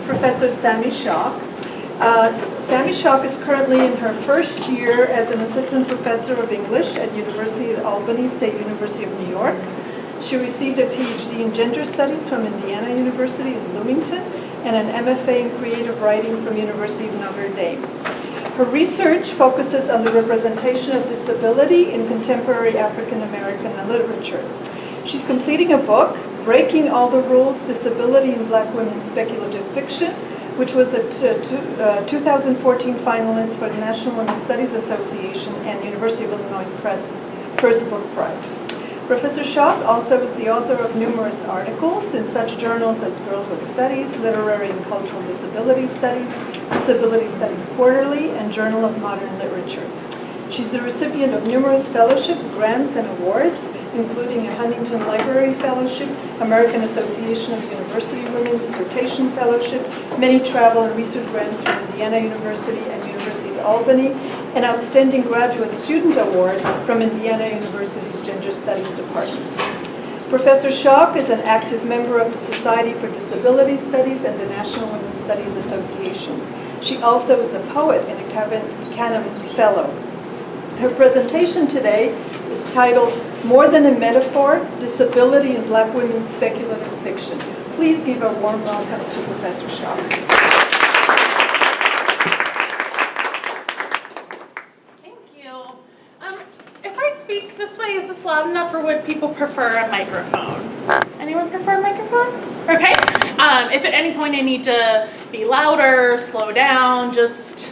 Professor Sami Schalk. Sami Schalk is currently in her first year as an assistant professor of English at University of Albany, State University of New York. She received a PhD in gender studies from Indiana University in Bloomington and an MFA in creative writing from University of Notre Dame. Her research focuses on the representation of disability in contemporary African American literature. She's completing a book, Breaking All the Rules, Disability in Black Women's Speculative Fiction, which was a 2014 finalist for the National Women's Studies Association and University of Illinois Press's First Book Prize. Professor Schalk also is the author of numerous articles in such journals as Girlhood Studies, Literary and Cultural Disability Studies, Disability Studies Quarterly, and Journal of Modern Literature. She's the recipient of numerous fellowships, grants, and awards, including a Huntington Library Fellowship, American Association of University Women Dissertation Fellowship, many travel and research grants from Indiana University and University of Albany, an Outstanding Graduate Student Award from Indiana University's Gender Studies Department. Professor Schalk is an active member of the Society for Disability Studies and the National Women's Studies Association. She also is a poet and a Canon Fellow. Her presentation today is titled More Than a Metaphor, Disability in Black Women's Speculative Fiction. Please give a warm welcome to Professor Schalk. Thank you. If I speak this way, is this loud enough, or would people prefer a microphone? Anyone prefer a microphone? Okay. If at any point I need to be louder, slow down, just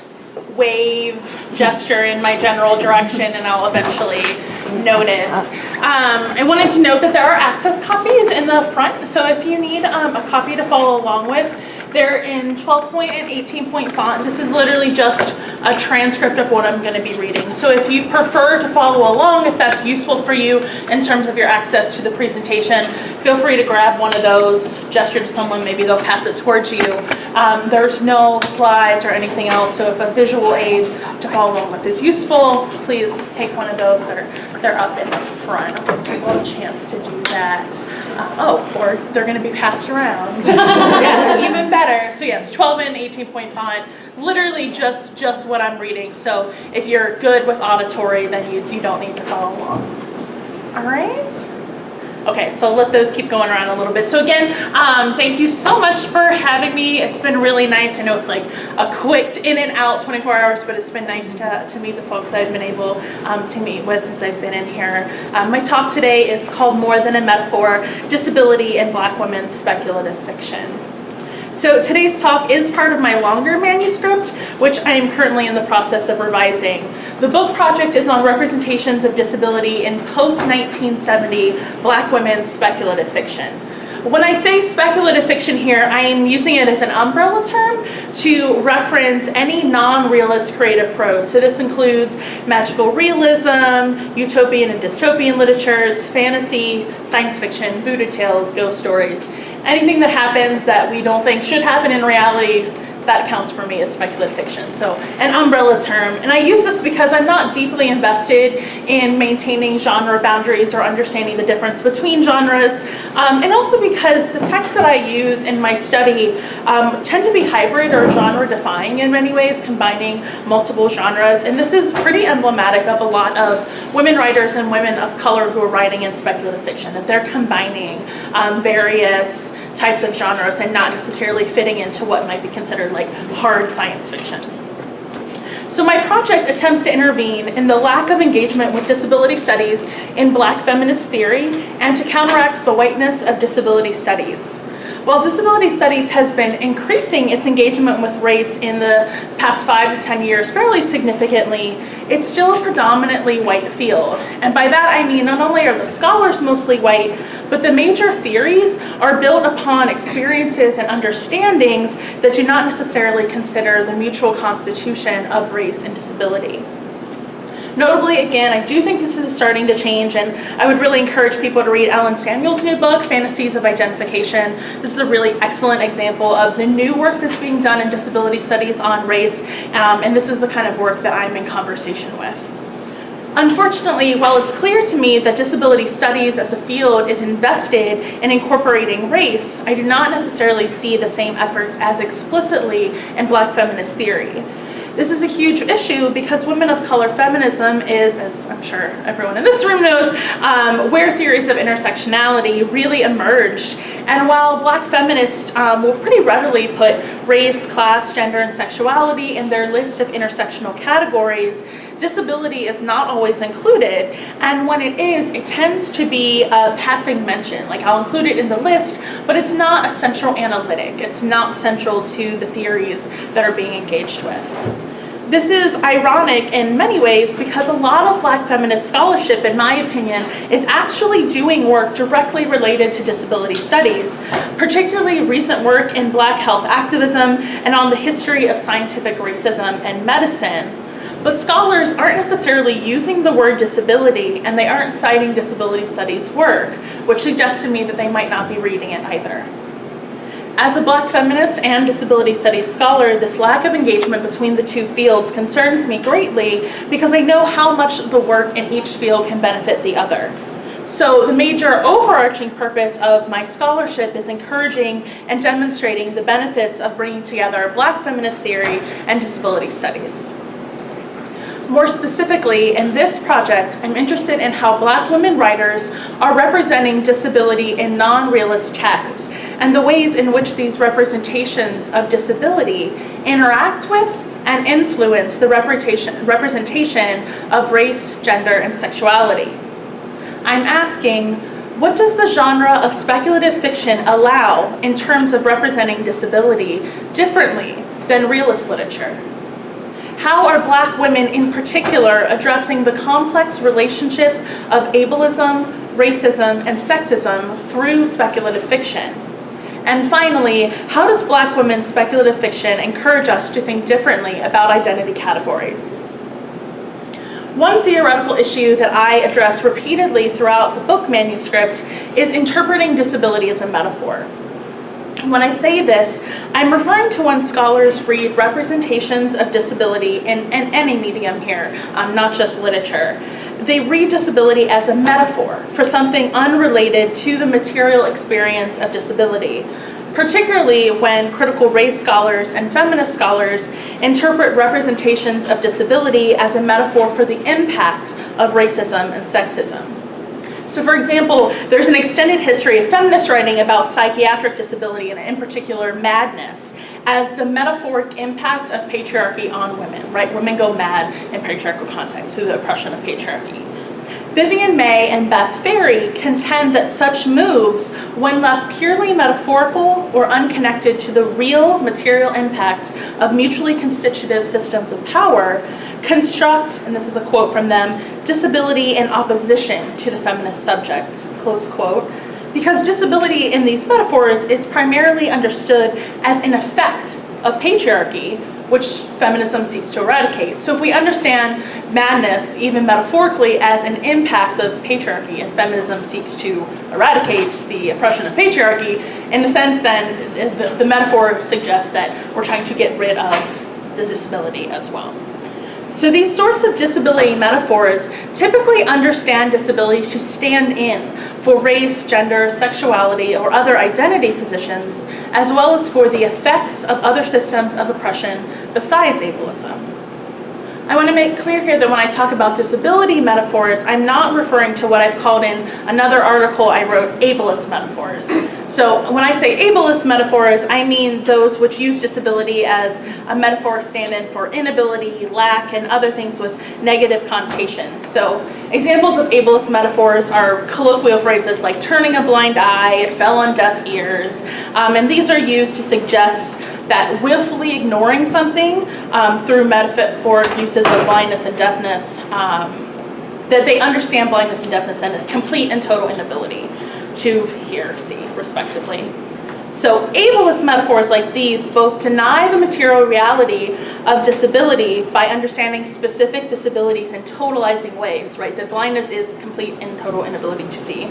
wave, gesture in my general direction, and I'll eventually notice. I wanted to note that there are access copies in the front, so if you need a copy to follow along with, they're in 12-point and 18-point font. This is literally just a transcript of what I'm going to be reading. So if you prefer to follow along, if that's useful for you in terms of your access to the presentation, feel free to grab one of those, gesture to someone, maybe they'll pass it towards you. There's no slides or anything else, so if a visual aid to follow along with is useful, please take one of those. They're up in the front. I'll give people a chance to do that. Or they're going to be passed around. Yeah, even better. So yes, 12 and 18-point font, literally just what I'm reading. So if you're good with auditory, then you don't need to follow along. All right. Okay, so let those keep going around a little bit. So again, thank you so much for having me. It's been really nice. I know it's like a quick in and out 24 hours, but it's been nice to meet the folks that I've been able to meet with since I've been in here. My talk today is called More Than a Metaphor, Disability in Black Women's Speculative Fiction. So today's talk is part of my longer manuscript, which I am currently in the process of revising. The book project is on representations of disability in post-1970 Black women's speculative fiction. When I say speculative fiction here, I am using it as an umbrella term to reference any non-realist creative prose. So this includes magical realism, utopian and dystopian literatures, fantasy, science fiction, voodoo tales, ghost stories. Anything that happens that we don't think should happen in reality, that counts for me as speculative fiction. So an umbrella term. And I use this because I'm not deeply invested in maintaining genre boundaries or understanding the difference between genres. And also because the texts that I use in my study tend to be hybrid or genre defying in many ways, combining multiple genres. And this is pretty emblematic of a lot of women writers and women of color who are writing in speculative fiction, that they're combining various types of genres and not necessarily fitting into what might be considered like hard science fiction. So my project attempts to intervene in the lack of engagement with disability studies in Black feminist theory and to counteract the whiteness of disability studies. While disability studies has been increasing its engagement with race in the past 5 to 10 years fairly significantly, it's still a predominantly white field. And by that I mean not only are the scholars mostly white, but the major theories are built upon experiences and understandings that do not necessarily consider the mutual constitution of race and disability. Notably, again, I do think this is starting to change, and I would really encourage people to read Ellen Samuel's new book, Fantasies of Identification. This is a really excellent example of the new work that's being done in disability studies on race, and this is the kind of work that I'm in conversation with. Unfortunately, while it's clear to me that disability studies as a field is invested in incorporating race, I do not necessarily see the same efforts as explicitly in Black feminist theory. This is a huge issue because women of color feminism is, as I'm sure everyone in this room knows, where theories of intersectionality really emerged. And while Black feminists will pretty readily put race, class, gender, and sexuality in their list of intersectional categories, disability is not always included, and when it is, it tends to be a passing mention. Like, I'll include it in the list, but it's not a central analytic. It's not central to the theories that are being engaged with. This is ironic in many ways because a lot of Black feminist scholarship, in my opinion, is actually doing work directly related to disability studies, particularly recent work in Black health activism and on the history of scientific racism and medicine. But scholars aren't necessarily using the word disability, and they aren't citing disability studies work, which suggests to me that they might not be reading it either. As a Black feminist and disability studies scholar, this lack of engagement between the two fields concerns me greatly because I know how much the work in each field can benefit the other. So the major overarching purpose of my scholarship is encouraging and demonstrating the benefits of bringing together Black feminist theory and disability studies. More specifically, in this project, I'm interested in how Black women writers are representing disability in non-realist text and the ways in which these representations of disability interact with and influence the representation of race, gender, and sexuality. I'm asking, what does the genre of speculative fiction allow in terms of representing disability differently than realist literature? How are Black women in particular addressing the complex relationship of ableism, racism, and sexism through speculative fiction? And finally, how does Black women's speculative fiction encourage us to think differently about identity categories? One theoretical issue that I address repeatedly throughout the book manuscript is interpreting disability as a metaphor. When I say this, I'm referring to when scholars read representations of disability in any medium here, not just literature. They read disability as a metaphor for something unrelated to the material experience of disability, particularly when critical race scholars and feminist scholars interpret representations of disability as a metaphor for the impact of racism and sexism. So for example, there's an extended history of feminist writing about psychiatric disability, and in particular madness, as the metaphoric impact of patriarchy on women, right? Women go mad in patriarchal contexts through the oppression of patriarchy. Vivian May and Beth Ferry contend that such moves, when left purely metaphorical or unconnected to the real material impact of mutually constitutive systems of power, construct, and this is a quote from them, disability in opposition to the feminist subject, close quote, because disability in these metaphors is primarily understood as an effect of patriarchy, which feminism seeks to eradicate. So if we understand madness, even metaphorically, as an impact of patriarchy, and feminism seeks to eradicate the oppression of patriarchy, in a sense then the metaphor suggests that we're trying to get rid of the disability as well. So these sorts of disability metaphors typically understand disability to stand in for race, gender, sexuality, or other identity positions, as well as for the effects of other systems of oppression besides ableism. I want to make clear here that when I talk about disability metaphors, I'm not referring to what I've called in another article I wrote, ableist metaphors. So when I say ableist metaphors, I mean those which use disability as a metaphor stand-in for inability, lack, and other things with negative connotations. So examples of ableist metaphors are colloquial phrases like turning a blind eye, it fell on deaf ears, and these are used to suggest that willfully ignoring something through metaphoric uses of blindness and deafness, that they understand blindness and deafness and its complete and total inability to hear, see, respectively. So ableist metaphors like these both deny the material reality of disability by understanding specific disabilities in totalizing ways, right? That blindness is complete and total inability to see.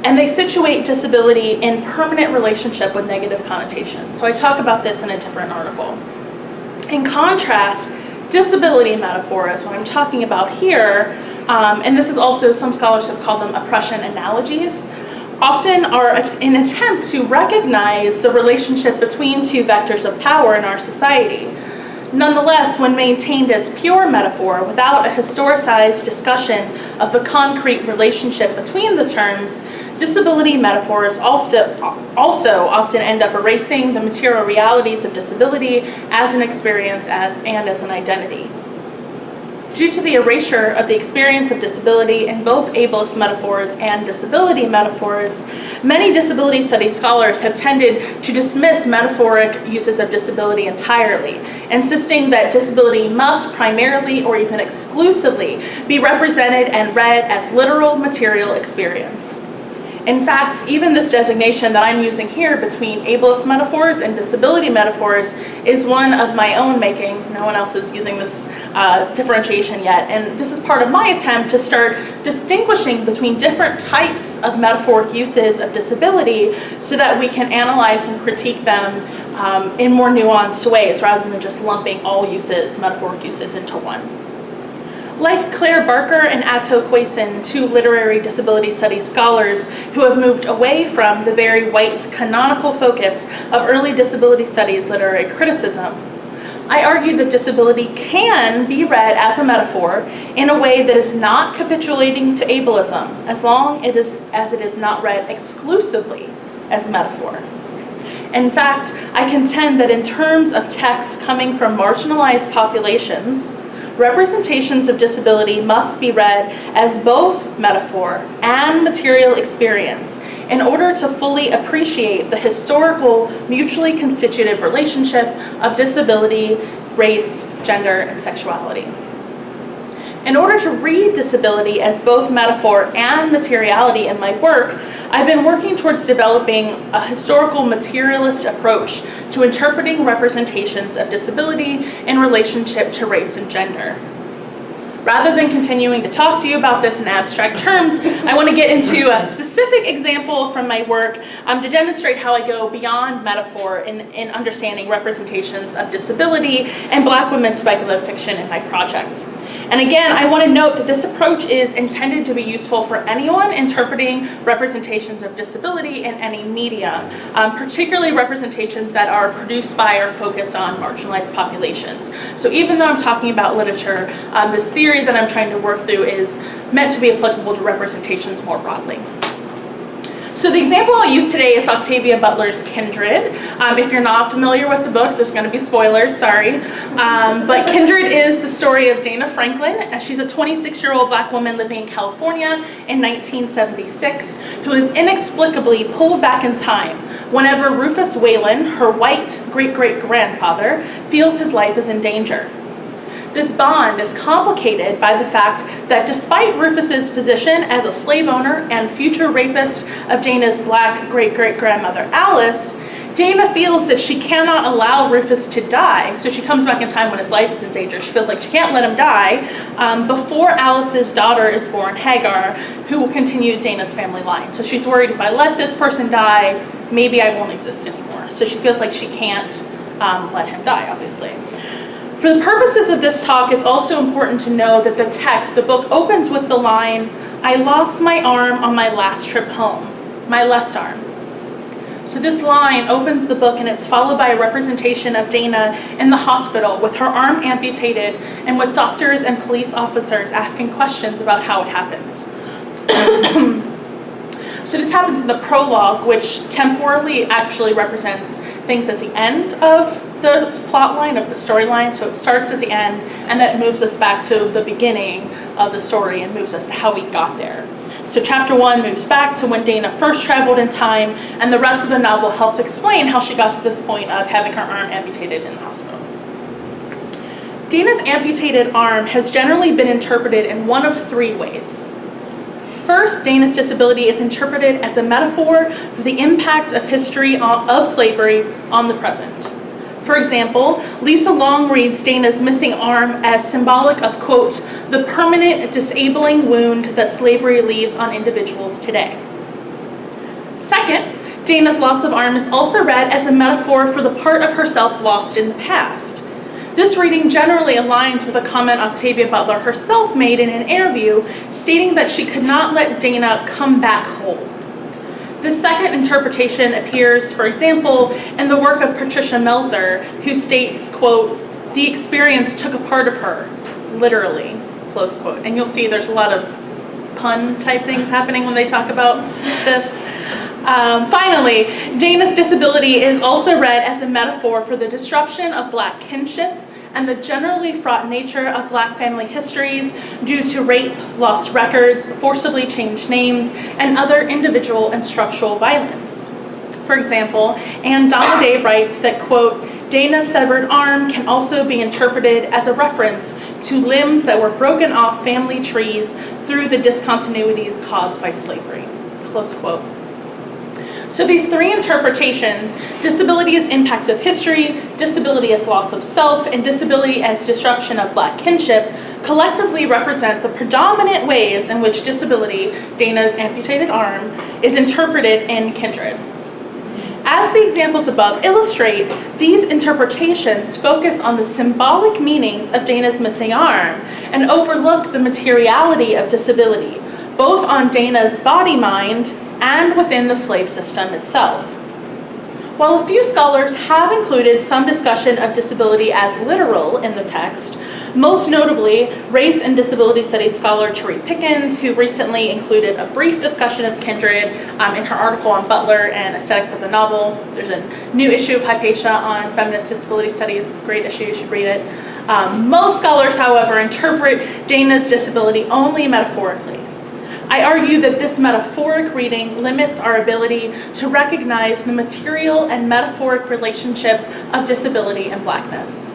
And they situate disability in permanent relationship with negative connotations. So I talk about this in a different article. In contrast, Disability metaphor is what I'm talking about here, and this is also, some scholars have called them oppression analogies, often are an attempt to recognize the relationship between two vectors of power in our society. Nonetheless, when maintained as pure metaphor, without a historicized discussion of the concrete relationship between the terms, disability metaphors also often end up erasing the material realities of disability as an experience and as an identity. Due to the erasure of the experience of disability in both ableist metaphors and disability metaphors, many disability studies scholars have tended to dismiss metaphoric uses of disability entirely, insisting that disability must primarily or even exclusively be represented and read as literal material experience. In fact, even this designation that I'm using here between ableist metaphors and disability metaphors is one of my own making. No one else is using this differentiation yet. And this is part of my attempt to start distinguishing between different types of metaphoric uses of disability so that we can analyze and critique them in more nuanced ways rather than just lumping all uses, metaphoric uses, into one. Like Claire Barker and Atto Quason, two literary disability studies scholars who have moved away from the very white canonical focus of early disability studies literary criticism, I argue that disability can be read as a metaphor in a way that is not capitulating to ableism, as long as it is not read exclusively as a metaphor. In fact, I contend that in terms of texts coming from marginalized populations, representations of disability must be read as both metaphor and material experience in order to fully appreciate the historical, mutually constitutive relationship of disability, race, gender, and sexuality. In order to read disability as both metaphor and materiality in my work, I've been working towards developing a historical materialist approach to interpreting representations of disability in relationship to race and gender. Rather than continuing to talk to you about this in abstract terms, I want to get into a specific example from my work to demonstrate how I go beyond metaphor in understanding representations of disability and Black women's speculative fiction in my project. And again, I want to note that this approach is intended to be useful for anyone interpreting representations of disability in any media, particularly representations that are produced by or focused on marginalized populations. So even though I'm talking about literature, this theory that I'm trying to work through is meant to be applicable to representations more broadly. So the example I'll use today is Octavia Butler's Kindred. If you're not familiar with the book, there's going to be spoilers, sorry. But Kindred is the story of Dana Franklin. She's a 26-year-old Black woman living in California in 1976 who is inexplicably pulled back in time whenever Rufus Whalen, her white great-great-grandfather, feels his life is in danger. This bond is complicated by the fact that despite Rufus's position as a slave owner and future rapist of Dana's Black great-great-grandmother Alice, Dana feels that she cannot allow Rufus to die, so she comes back in time when his life is in danger. She feels like she can't let him die before Alice's daughter is born, Hagar, who will continue Dana's family line. So she's worried, if I let this person die, maybe I won't exist anymore. So she feels like she can't let him die, obviously. For the purposes of this talk, it's also important to know that the book opens with the line, "I lost my arm on my last trip home," my left arm. So this line opens the book and it's followed by a representation of Dana in the hospital with her arm amputated and with doctors and police officers asking questions about how it happened. So this happens in the prologue, which temporally actually represents things at the end of the plot line, of the storyline. So it starts at the end and that moves us back to the beginning of the story and moves us to how we got there. So chapter 1 moves back to when Dana first traveled in time, and the rest of the novel helps explain how she got to this point of having her arm amputated in the hospital. Dana's amputated arm has generally been interpreted in one of three ways. First, Dana's disability is interpreted as a metaphor for the impact of history of slavery on the present. For example, Lisa Long reads Dana's missing arm as symbolic of, quote, the permanent disabling wound that slavery leaves on individuals today. Second, Dana's loss of arm is also read as a metaphor for the part of herself lost in the past. This reading generally aligns with a comment Octavia Butler herself made in an interview, stating that she could not let Dana come back whole. The second interpretation appears, for example, in the work of Patricia Melzer, who states, quote, "The experience took a part of her, literally," close quote. And you'll see there's a lot of pun type things happening when they talk about this. Finally, Dana's disability is also read as a metaphor for the disruption of Black kinship and the generally fraught nature of Black family histories due to rape, lost records, forcibly changed names, and other individual and structural violence. For example, Anne Donnaday writes that, quote, "Dana's severed arm can also be interpreted as a reference to limbs that were broken off family trees through the discontinuities caused by slavery," close quote. So these three interpretations, disability as impact of history, disability as loss of self, and disability as disruption of Black kinship, collectively represent the predominant ways in which disability, Dana's amputated arm, is interpreted in Kindred. As the examples above illustrate, these interpretations focus on the symbolic meanings of Dana's missing arm and overlook the materiality of disability, both on Dana's body-mind and within the slave system itself. While a few scholars have included some discussion of disability as literal in the text, most notably race and disability studies scholar Cherie Pickens, who recently included a brief discussion of Kindred in her article on Butler and aesthetics of the novel. There's a new issue of Hypatia on feminist disability studies, great issue, you should read it. Most scholars, however, interpret Dana's disability only metaphorically. I argue that this metaphoric reading limits our ability to recognize the material and metaphoric relationship of disability and Blackness.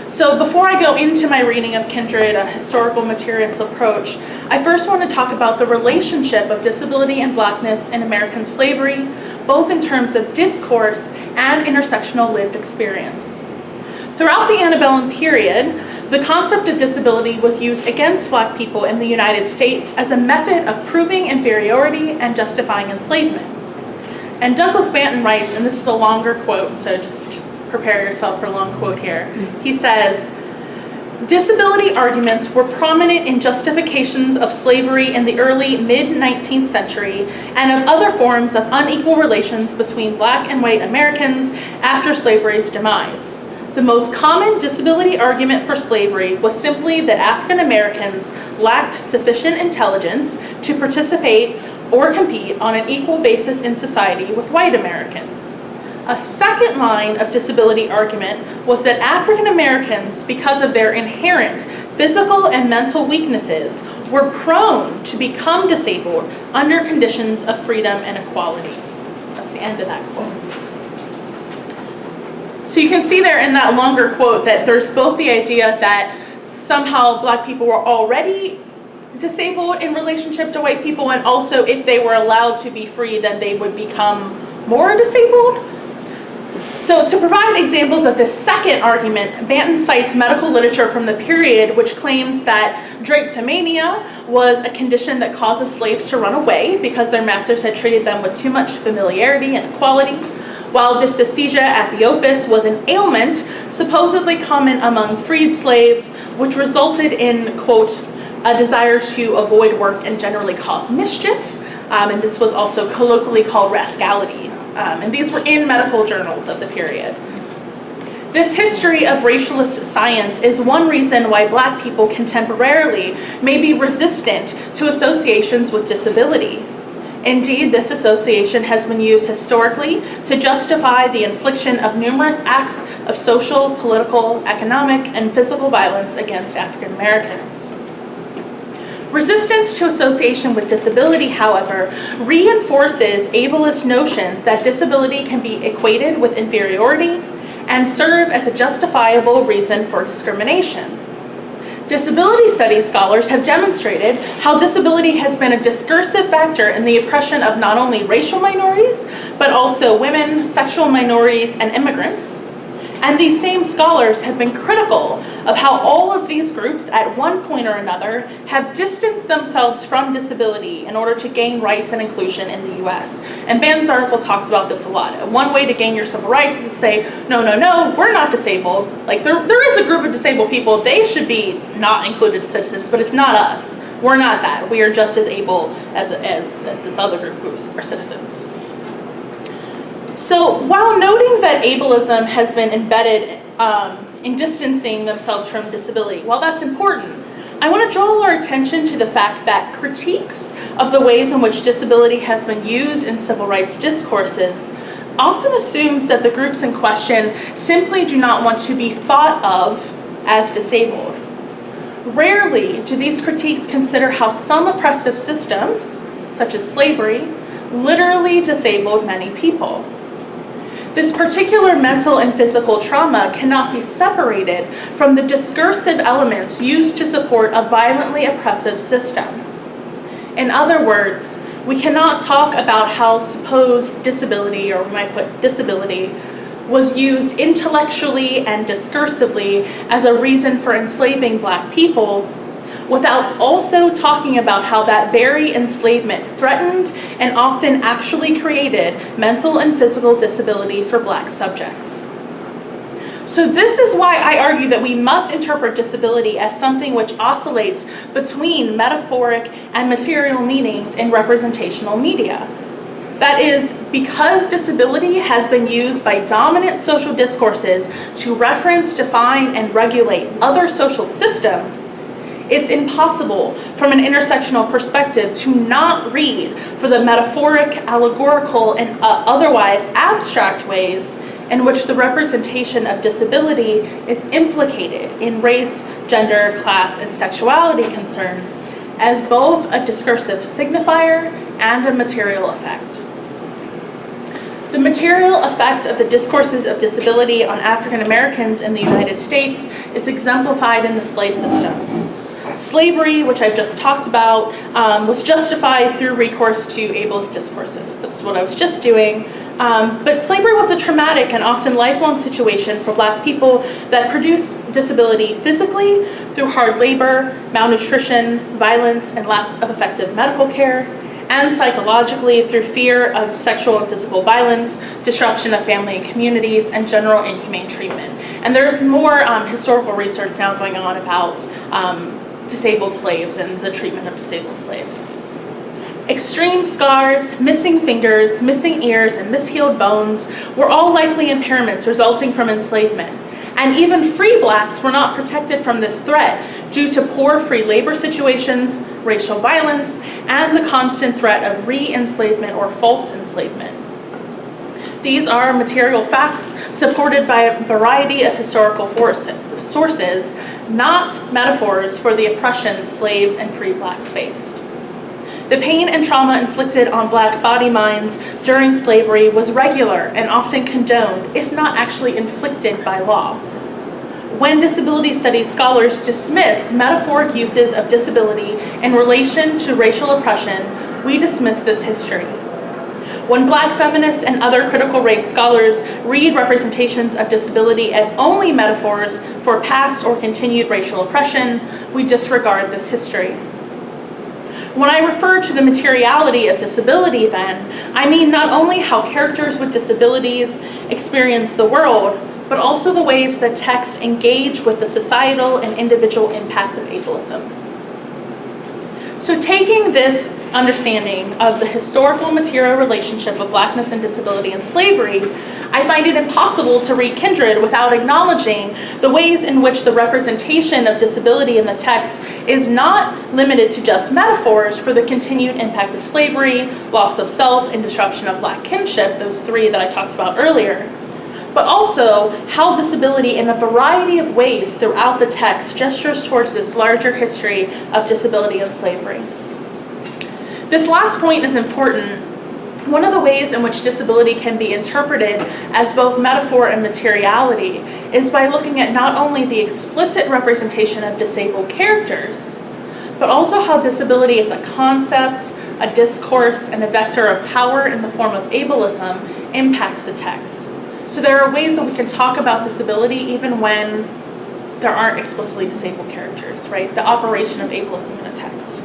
So before I go into my reading of Kindred, a historical materialist approach, I first want to talk about the relationship of disability and Blackness in American slavery, both in terms of discourse and intersectional lived experience. Throughout the antebellum period, the concept of disability was used against Black people in the United States as a method of proving inferiority and justifying enslavement. And Douglas Banton writes, and this is a longer quote, so just prepare yourself for a long quote here. He says, "Disability arguments were prominent in justifications of slavery in the early mid-19th century and of other forms of unequal relations between Black and white Americans after slavery's demise. The most common disability argument for slavery was simply that African Americans lacked sufficient intelligence to participate or compete on an equal basis in society with white Americans. A second line of disability argument was that African Americans, because of their inherent physical and mental weaknesses, were prone to become disabled under conditions of freedom and equality." That's the end of that quote. So you can see there in that longer quote that there's both the idea that somehow Black people were already disabled in relationship to white people, and also if they were allowed to be free, then they would become more disabled. So to provide examples of this second argument, Banton cites medical literature from the period which claims that drapetomania was a condition that causes slaves to run away because their masters had treated them with too much familiarity and equality, while dysesthesia at the opus was an ailment supposedly common among freed slaves, which resulted in, quote, "a desire to avoid work and generally cause mischief," and this was also colloquially called rascality. And these were in medical journals of the period. This history of racialist science is one reason why Black people contemporarily may be resistant to associations with disability. Indeed, this association has been used historically to justify the infliction of numerous acts of social, political, economic, and physical violence against African Americans. Resistance to association with disability, however, reinforces ableist notions that disability can be equated with inferiority and serve as a justifiable reason for discrimination. Disability studies scholars have demonstrated how disability has been a discursive factor in the oppression of not only racial minorities, but also women, sexual minorities, and immigrants. And these same scholars have been critical of how all of these groups at one point or another have distanced themselves from disability in order to gain rights and inclusion in the US. And Ban's article talks about this a lot. One way to gain your civil rights is to say, no, no, no, we're not disabled. Like there is a group of disabled people, they should be not included as citizens, but it's not us. We're not that. We are just as able as this other group who are citizens. So while noting that ableism has been embedded in distancing themselves from disability, while that's important, I want to draw our attention to the fact that critiques of the ways in which disability has been used in civil rights discourses often assumes that the groups in question simply do not want to be thought of as disabled. Rarely do these critiques consider how some oppressive systems, such as slavery, literally disabled many people. This particular mental and physical trauma cannot be separated from the discursive elements used to support a violently oppressive system. In other words, we cannot talk about how supposed disability, or we might put disability, was used intellectually and discursively as a reason for enslaving Black people, without also talking about how that very enslavement threatened and often actually created mental and physical disability for Black subjects. So this is why I argue that we must interpret disability as something which oscillates between metaphoric and material meanings in representational media. That is, because disability has been used by dominant social discourses to reference, define, and regulate other social systems, it's impossible from an intersectional perspective to not read for the metaphoric, allegorical, and otherwise abstract ways in which the representation of disability is implicated in race, gender, class, and sexuality concerns as both a discursive signifier and a material effect. The material effect of the discourses of disability on African Americans in the United States is exemplified in the slave system. Slavery, which I've just talked about, was justified through recourse to ableist discourses. That's what I was just doing. But slavery was a traumatic and often lifelong situation for Black people that produced disability physically through hard labor, malnutrition, violence, and lack of effective medical care, and psychologically through fear of sexual and physical violence, disruption of family and communities, and general inhumane treatment. And there's more historical research now going on about disabled slaves and the treatment of disabled slaves. Extreme scars, missing fingers, missing ears, and mishealed bones were all likely impairments resulting from enslavement. And even free Blacks were not protected from this threat due to poor free labor situations, racial violence, and the constant threat of re-enslavement or false enslavement. These are material facts supported by a variety of historical sources, not metaphors for the oppression slaves and free Blacks faced. The pain and trauma inflicted on Black body minds during slavery was regular and often condoned, if not actually inflicted by law. When disability studies scholars dismiss metaphoric uses of disability in relation to racial oppression, we dismiss this history. When Black feminists and other critical race scholars read representations of disability as only metaphors for past or continued racial oppression, we disregard this history. When I refer to the materiality of disability, then, I mean not only how characters with disabilities experience the world, but also the ways that texts engage with the societal and individual impact of ableism. So taking this understanding of the historical material relationship of Blackness and disability and slavery, I find it impossible to read Kindred without acknowledging the ways in which the representation of disability in the text is not limited to just metaphors for the continued impact of slavery, loss of self, and disruption of Black kinship, those three that I talked about earlier, but also how disability in a variety of ways throughout the text gestures towards this larger history of disability and slavery. This last point is important. One of the ways in which disability can be interpreted as both metaphor and materiality is by looking at not only the explicit representation of disabled characters, but also how disability as a concept, a discourse, and a vector of power in the form of ableism impacts the text. So there are ways that we can talk about disability even when there aren't explicitly disabled characters, right? The operation of ableism in a text.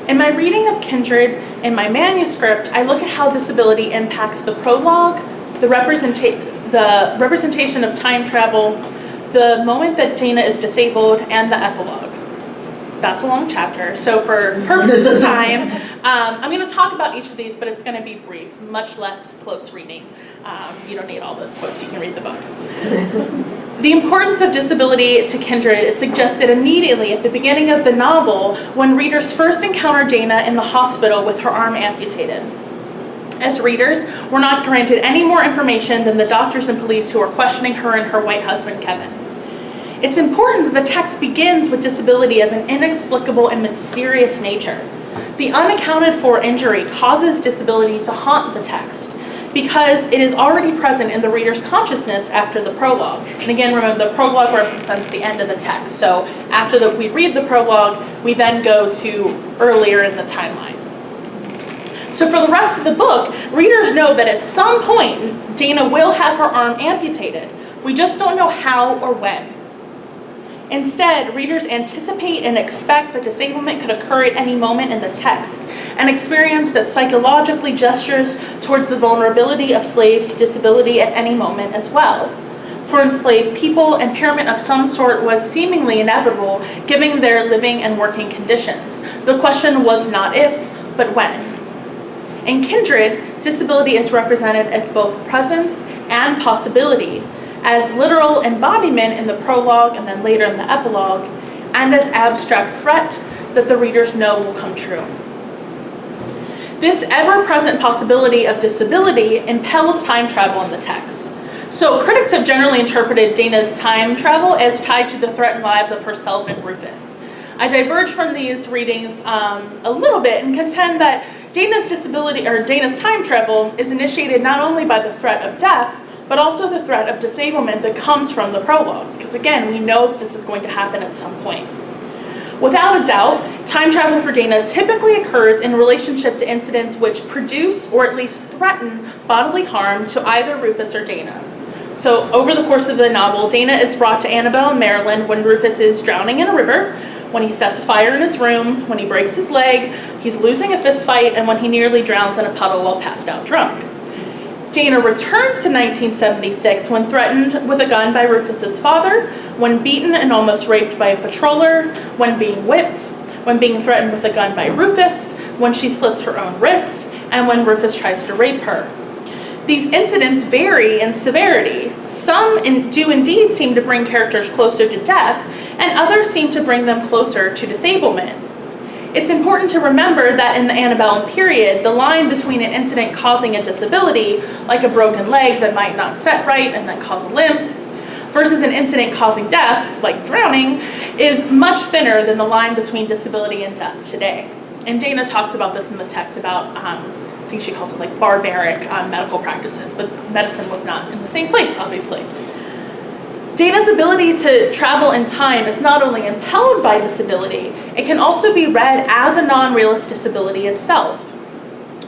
In my reading of Kindred in my manuscript, I look at how disability impacts the prologue, the representation of time travel, the moment that Dana is disabled, and the epilogue. That's a long chapter, so for purposes of time, I'm going to talk about each of these, but it's going to be brief, much less close reading. You don't need all those quotes, you can read the book. The importance of disability to Kindred is suggested immediately at the beginning of the novel when readers first encounter Dana in the hospital with her arm amputated. As readers, we're not granted any more information than the doctors and police who are questioning her and her white husband, Kevin. It's important that the text begins with disability of an inexplicable and mysterious nature. The unaccounted for injury causes disability to haunt the text because it is already present in the reader's consciousness after the prologue. And again, remember, the prologue represents the end of the text. So after we read the prologue, we then go to earlier in the timeline. So for the rest of the book, readers know that at some point, Dana will have her arm amputated. We just don't know how or when. Instead, readers anticipate and expect that disablement could occur at any moment in the text, an experience that psychologically gestures towards the vulnerability of slaves to disability at any moment as well. For enslaved people, impairment of some sort was seemingly inevitable given their living and working conditions. The question was not if, but when. In Kindred, disability is represented as both presence and possibility, as literal embodiment in the prologue and then later in the epilogue, and as abstract threat that the readers know will come true. This ever-present possibility of disability impels time travel in the text. So critics have generally interpreted Dana's time travel as tied to the threatened lives of herself and Rufus. I diverge from these readings a little bit and contend that Dana's disability, or Dana's time travel, is initiated not only by the threat of death, but also the threat of disablement that comes from the prologue. Because again, we know that this is going to happen at some point. Without a doubt, time travel for Dana typically occurs in relationship to incidents which produce or at least threaten bodily harm to either Rufus or Dana. So over the course of the novel, Dana is brought to Annabelle in Maryland when Rufus is drowning in a river, when he sets a fire in his room, when he breaks his leg, he's losing a fist fight, and when he nearly drowns in a puddle while passed out drunk. Dana returns to 1976 when threatened with a gun by Rufus's father, when beaten and almost raped by a patroller, when being whipped, when being threatened with a gun by Rufus, when she slits her own wrist, and when Rufus tries to rape her. These incidents vary in severity. Some do indeed seem to bring characters closer to death, and others seem to bring them closer to disablement. It's important to remember that in the antebellum period, the line between an incident causing a disability, like a broken leg that might not set right and then cause a limp, versus an incident causing death, like drowning, is much thinner than the line between disability and death today. And Dana talks about this in the text about, I think she calls it like barbaric medical practices, but medicine was not in the same place, obviously. Dana's ability to travel in time is not only impelled by disability, it can also be read as a non-realist disability itself.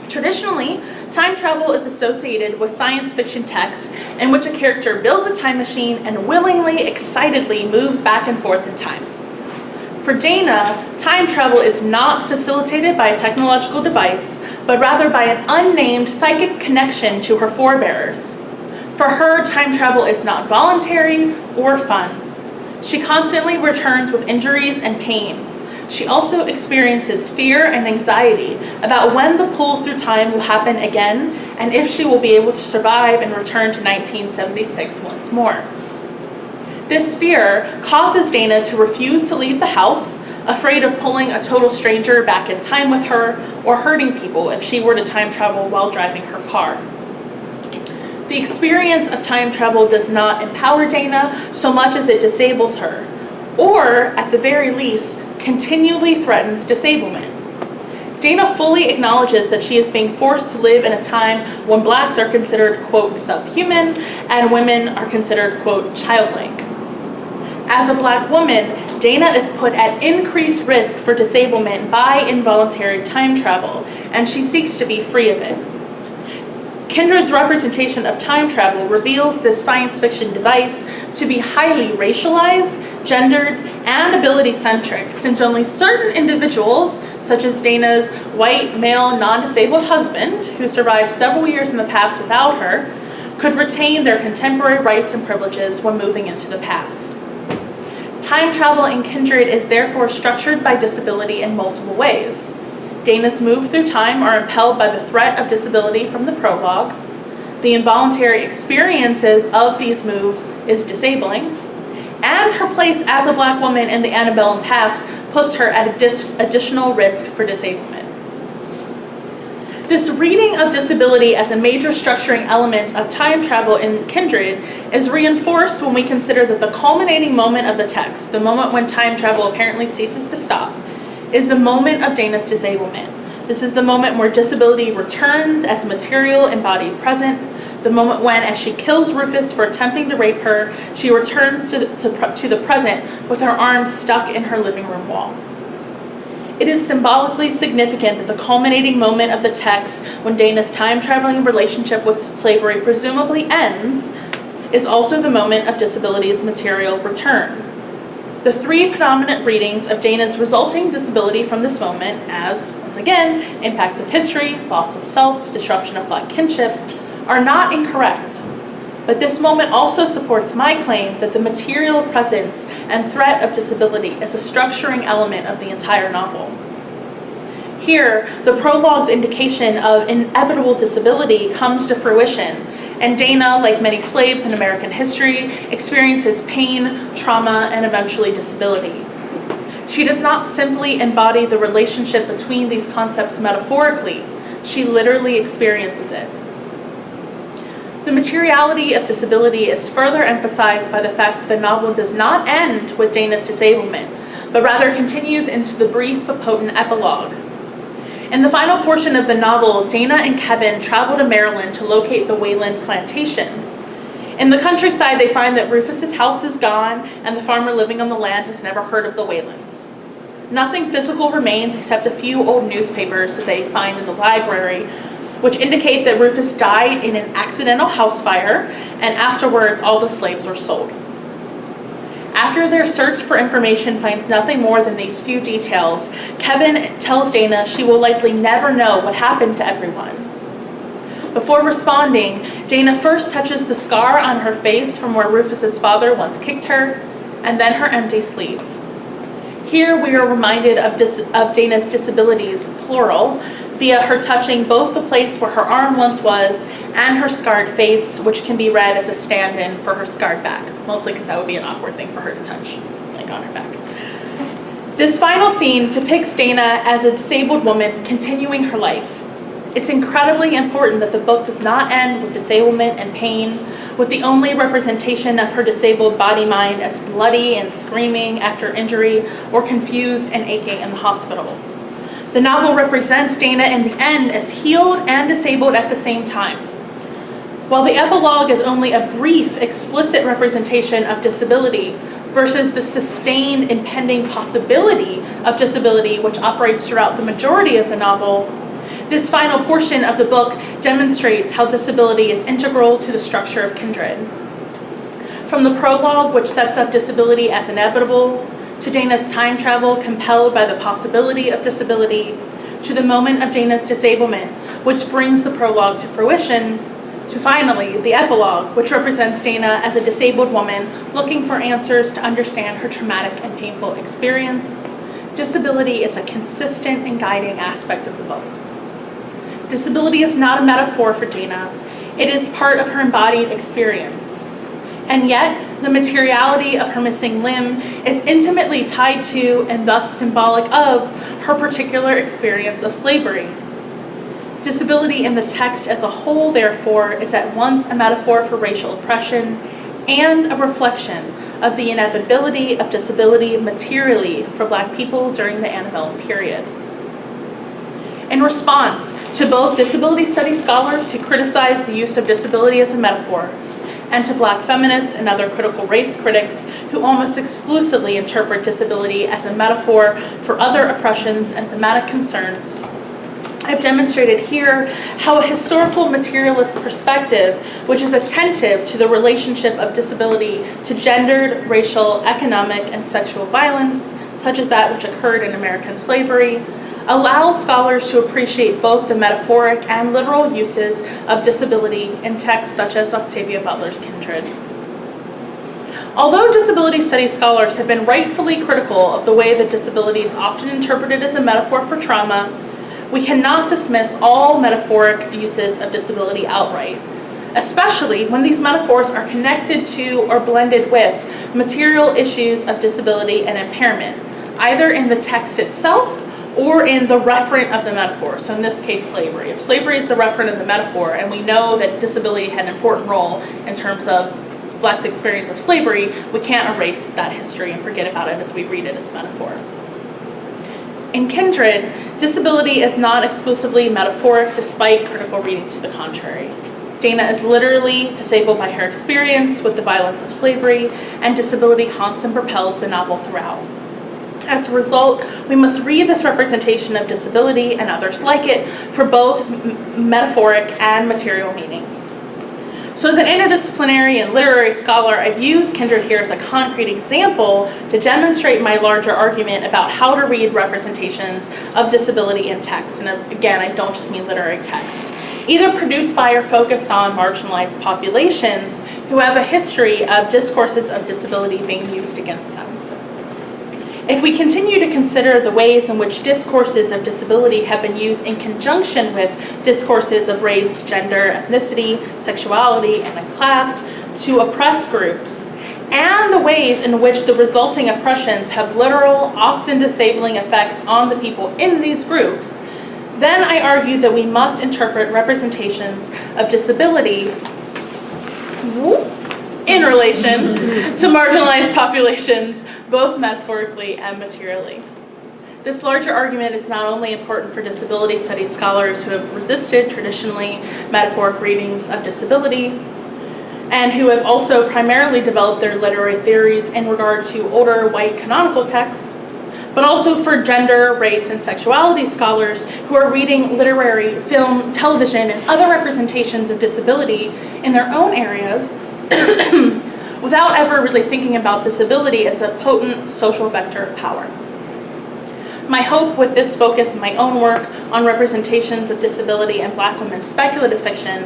Traditionally, time travel is associated with science fiction texts in which a character builds a time machine and willingly, excitedly moves back and forth in time. For Dana, time travel is not facilitated by a technological device, but rather by an unnamed psychic connection to her forebears. For her, time travel is not voluntary or fun. She constantly returns with injuries and pain. She also experiences fear and anxiety about when the pull through time will happen again and if she will be able to survive and return to 1976 once more. This fear causes Dana to refuse to leave the house, afraid of pulling a total stranger back in time with her or hurting people if she were to time travel while driving her car. The experience of time travel does not empower Dana so much as it disables her, or, at the very least, continually threatens disablement. Dana fully acknowledges that she is being forced to live in a time when blacks are considered, quote, subhuman, and women are considered, quote, childlike. As a black woman, Dana is put at increased risk for disablement by involuntary time travel, and she seeks to be free of it. Kindred's representation of time travel reveals this science fiction device to be highly racialized, gendered, and ability-centric, since only certain individuals, such as Dana's white, male, non-disabled husband, who survived several years in the past without her, could retain their contemporary rights and privileges when moving into the past. Time travel in Kindred is therefore structured by disability in multiple ways. Dana's move through time are impelled by the threat of disability from the prologue. The involuntary experiences of these moves is disabling, and her place as a Black woman in the antebellum past puts her at additional risk for disablement. This reading of disability as a major structuring element of time travel in Kindred is reinforced when we consider that the culminating moment of the text, the moment when time travel apparently ceases to stop, is the moment of Dana's disablement. This is the moment where disability returns as material embodied present, the moment when, as she kills Rufus for attempting to rape her, she returns to the present with her arms stuck in her living room wall. It is symbolically significant that the culminating moment of the text, when Dana's time-traveling relationship with slavery presumably ends, is also the moment of disability's material return. The three predominant readings of Dana's resulting disability from this moment as, once again, impact of history, loss of self, disruption of Black kinship, are not incorrect. But this moment also supports my claim that the material presence and threat of disability is a structuring element of the entire novel. Here, the prologue's indication of inevitable disability comes to fruition, and Dana, like many slaves in American history, experiences pain, trauma, and eventually disability. She does not simply embody the relationship between these concepts metaphorically, she literally experiences it. The materiality of disability is further emphasized by the fact that the novel does not end with Dana's disablement, but rather continues into the brief but potent epilogue. In the final portion of the novel, Dana and Kevin travel to Maryland to locate the Wayland plantation. In the countryside, they find that Rufus's house is gone, and the farmer living on the land has never heard of the Waylands. Nothing physical remains except a few old newspapers that they find in the library, which indicate that Rufus died in an accidental house fire, and afterwards all the slaves were sold. After their search for information finds nothing more than these few details, Kevin tells Dana she will likely never know what happened to everyone. Before responding, Dana first touches the scar on her face from where Rufus's father once kicked her, and then her empty sleeve. Here we are reminded of Dana's disabilities, plural, via her touching both the place where her arm once was and her scarred face, which can be read as a stand-in for her scarred back, mostly because that would be an awkward thing for her to touch, like on her back. This final scene depicts Dana as a disabled woman continuing her life. It's incredibly important that the book does not end with disablement and pain, with the only representation of her disabled body-mind as bloody and screaming after injury or confused and aching in the hospital. The novel represents Dana in the end as healed and disabled at the same time. While the epilogue is only a brief, explicit representation of disability versus the sustained, impending possibility of disability which operates throughout the majority of the novel, this final portion of the book demonstrates how disability is integral to the structure of Kindred. From the prologue, which sets up disability as inevitable, to Dana's time travel compelled by the possibility of disability, to the moment of Dana's disablement, which brings the prologue to fruition, to finally the epilogue, which represents Dana as a disabled woman looking for answers to understand her traumatic and painful experience. Disability is a consistent and guiding aspect of the book. Disability is not a metaphor for Dana. It is part of her embodied experience. And yet, the materiality of her missing limb is intimately tied to, and thus symbolic of, her particular experience of slavery. Disability in the text as a whole, therefore, is at once a metaphor for racial oppression and a reflection of the inevitability of disability materially for Black people during the antebellum period. In response to both disability studies scholars who criticize the use of disability as a metaphor, and to Black feminists and other critical race critics who almost exclusively interpret disability as a metaphor for other oppressions and thematic concerns, I've demonstrated here how a historical materialist perspective, which is attentive to the relationship of disability to gendered, racial, economic, and sexual violence, such as that which occurred in American slavery, allows scholars to appreciate both the metaphoric and literal uses of disability in texts such as Octavia Butler's Kindred. Although disability studies scholars have been rightfully critical of the way that disability is often interpreted as a metaphor for trauma, we cannot dismiss all metaphoric uses of disability outright, especially when these metaphors are connected to or blended with material issues of disability and impairment, either in the text itself or in the referent of the metaphor. So in this case, slavery. If slavery is the referent of the metaphor, and we know that disability had an important role in terms of Black's experience of slavery, we can't erase that history and forget about it as we read it as metaphor. In Kindred, disability is not exclusively metaphoric despite critical readings to the contrary. Dana is literally disabled by her experience with the violence of slavery, and disability haunts and propels the novel throughout. As a result, we must read this representation of disability and others like it for both metaphoric and material meanings. So as an interdisciplinary and literary scholar, I've used Kindred here as a concrete example to demonstrate my larger argument about how to read representations of disability in text. And again, I don't just mean literary text. Either produced by or focused on marginalized populations who have a history of discourses of disability being used against them. If we continue to consider the ways in which discourses of disability have been used in conjunction with discourses of race, gender, ethnicity, sexuality, and a class to oppress groups, and the ways in which the resulting oppressions have literal, often disabling effects on the people in these groups, then I argue that we must interpret representations of disability in relation to marginalized populations, both metaphorically and materially. This larger argument is not only important for disability studies scholars who have resisted traditionally metaphoric readings of disability, and who have also primarily developed their literary theories in regard to older white canonical texts, but also for gender, race, and sexuality scholars who are reading literary, film, television, and other representations of disability in their own areas without ever really thinking about disability as a potent social vector of power. My hope with this focus in my own work on representations of disability in Black women's speculative fiction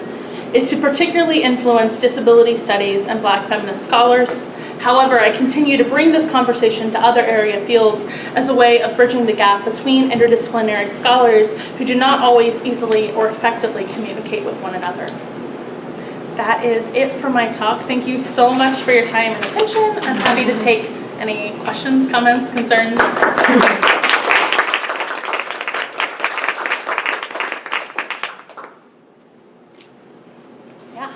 is to particularly influence disability studies and Black feminist scholars. However, I continue to bring this conversation to other area fields as a way of bridging the gap between interdisciplinary scholars who do not always easily or effectively communicate with one another. That is it for my talk. Thank you so much for your time and attention. I'm happy to take any questions, comments, concerns. Yeah.